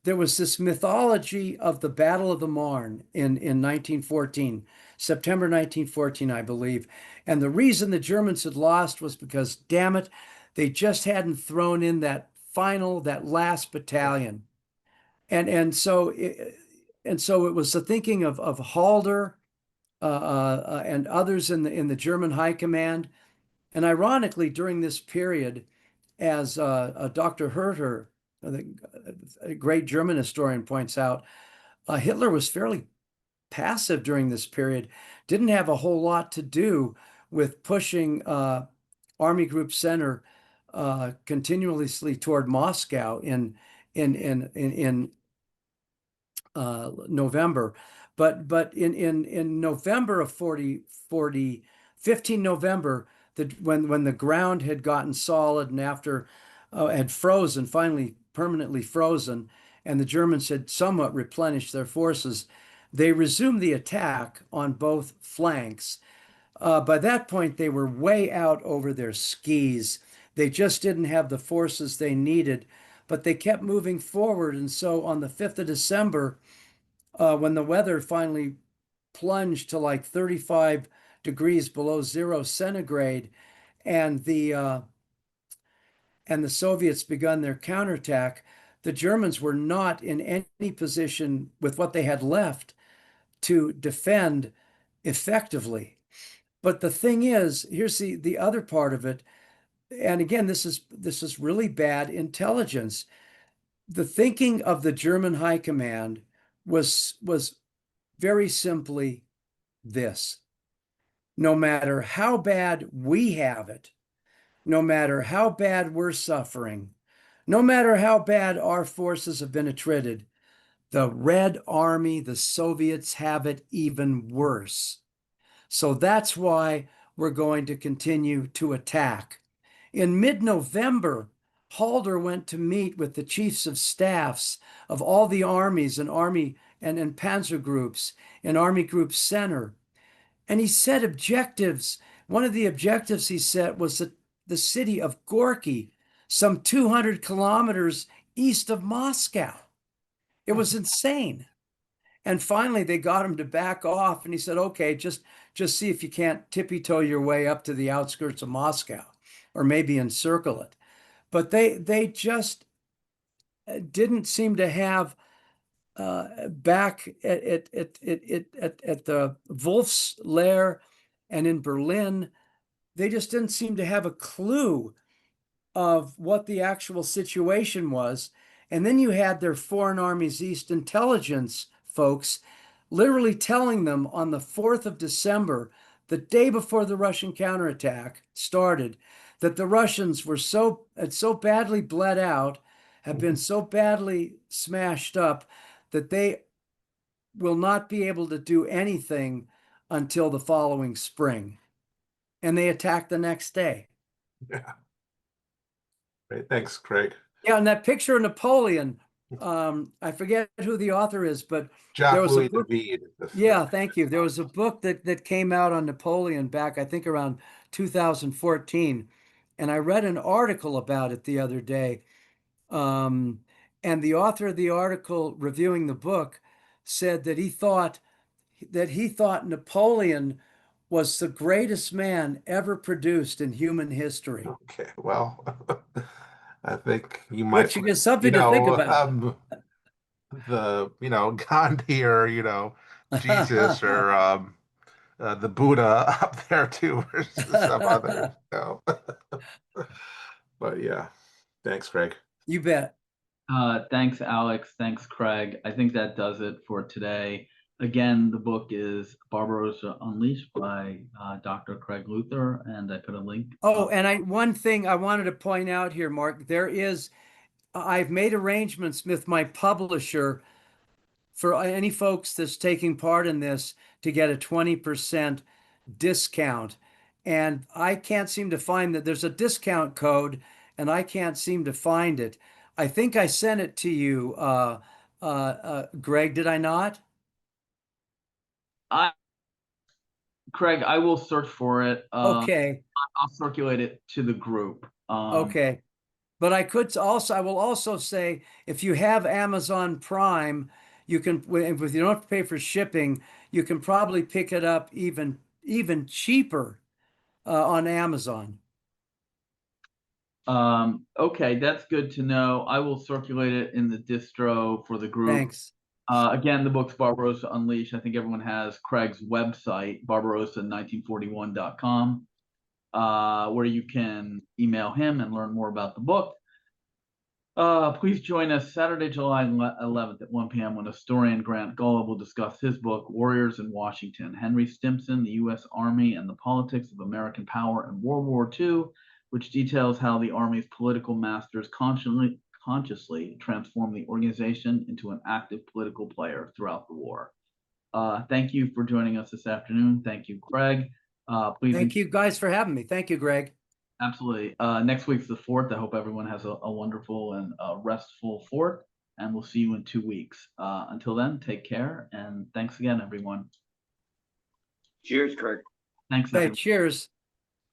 There was this mythology of the Battle of the Marne in 1914, September 1914, I believe. And the reason the Germans had lost was because, damn it, they just hadn't thrown in that last battalion. And so it was the thinking of Halder and others in the German High Command. And ironically, during this period, as Dr. Herter, a great German historian, points out, Hitler was fairly passive during this period, didn't have a whole lot to do with pushing Army Group Center continuously toward Moscow in November. But in November of 15 November, when the ground had gotten solid and after had frozen, finally permanently frozen, and the Germans had somewhat replenished their forces, they resumed the attack on both flanks. By that point, they were way out over their skis. They just didn't have the forces they needed, but they kept moving forward. And so on the 5th of December, when the weather finally plunged to like 35 degrees below 0 centigrade, and the Soviets begun their counterattack, the Germans were not in any position with what they had left to defend effectively. But the thing is, here's the other part of it. And again, this is really bad intelligence. The thinking of the German High Command was very simply this: no matter how bad we have it, no matter how bad we're suffering, no matter how bad our forces have been attrited, the Red Army, the Soviets, have it even worse. So that's why we're going to continue to attack. In mid-November, Halder went to meet with the chiefs of staffs of all the armies and army and panzer groups in Army Group Center. And he set objectives. One of the objectives he set was the city of Gorky, some 200 kilometers east of Moscow. It was insane. And finally, they got him to back off. And he said, okay, just see if you can't tippy-toe your way up to the outskirts of Moscow, or maybe encircle it. But they just didn't seem to have back at the Wolf's Lair and in Berlin, they just didn't seem to have a clue of what the actual situation was. And then you had their Foreign Armies East intelligence folks literally telling them on the 4th of December, the day before the Russian counterattack started, that the Russians were so badly bled out, have been so badly smashed up, that they will not be able to do anything until the following spring. And they attack the next day. Yeah. Great. Thanks, Craig. Yeah, and that picture of Napoleon, I forget who the author is, but there Jacques was a Louis book. David. Yeah, thank you. There was a book that came out on Napoleon back, I think around 2014, and I read an article about it the other day. Um, and the author of the article reviewing the book said that he thought Napoleon was the greatest man ever produced in human history, Okay, well, I think you might which put, is something to think about. Gandhi or, Jesus or the Buddha up there too, or some others. But yeah, thanks, Craig. You bet. Thanks, Alex. Thanks, Craig. I think that does it for today. Again, the book is Barbarossa Unleashed by Dr. Craig Luther, and I put a link. Oh, and one thing I wanted to point out here, Mark, I've made arrangements with my publisher for any folks that's taking part in this to get a 20% discount. And I can't seem to find that there's a discount code, and I can't seem to find it. I think I sent it to you, Greg, did I not? Craig, I will search for it. Okay, I'll circulate it to the group. okay. But I will also say, if you have Amazon Prime, if you don't have to pay for shipping, you can probably pick it up even cheaper on Amazon. Okay, that's good to know. I will circulate it in the distro for the group. Thanks. Again, the book's Barbarossa Unleashed. I think everyone has Craig's website, barbarossa1941.com, where you can email him and learn more about the book. Please join us Saturday, July 11th at 1 p.m. when historian Grant Gulla will discuss his book, Warriors in Washington, Henry Stimson, the U.S. Army and the Politics of American Power in World War II, which details how the Army's political masters consciously transformed the organization into an active political player throughout the war. Thank you for joining us this afternoon. Thank you, Craig. Please. Thank you guys for having me. Thank you, Greg. Absolutely. Next week's the 4th. I hope everyone has a wonderful and restful 4th, and we'll see you in 2 weeks. Until then, take care, and thanks again, everyone. Cheers, Craig. Thanks, Hey, everyone. cheers.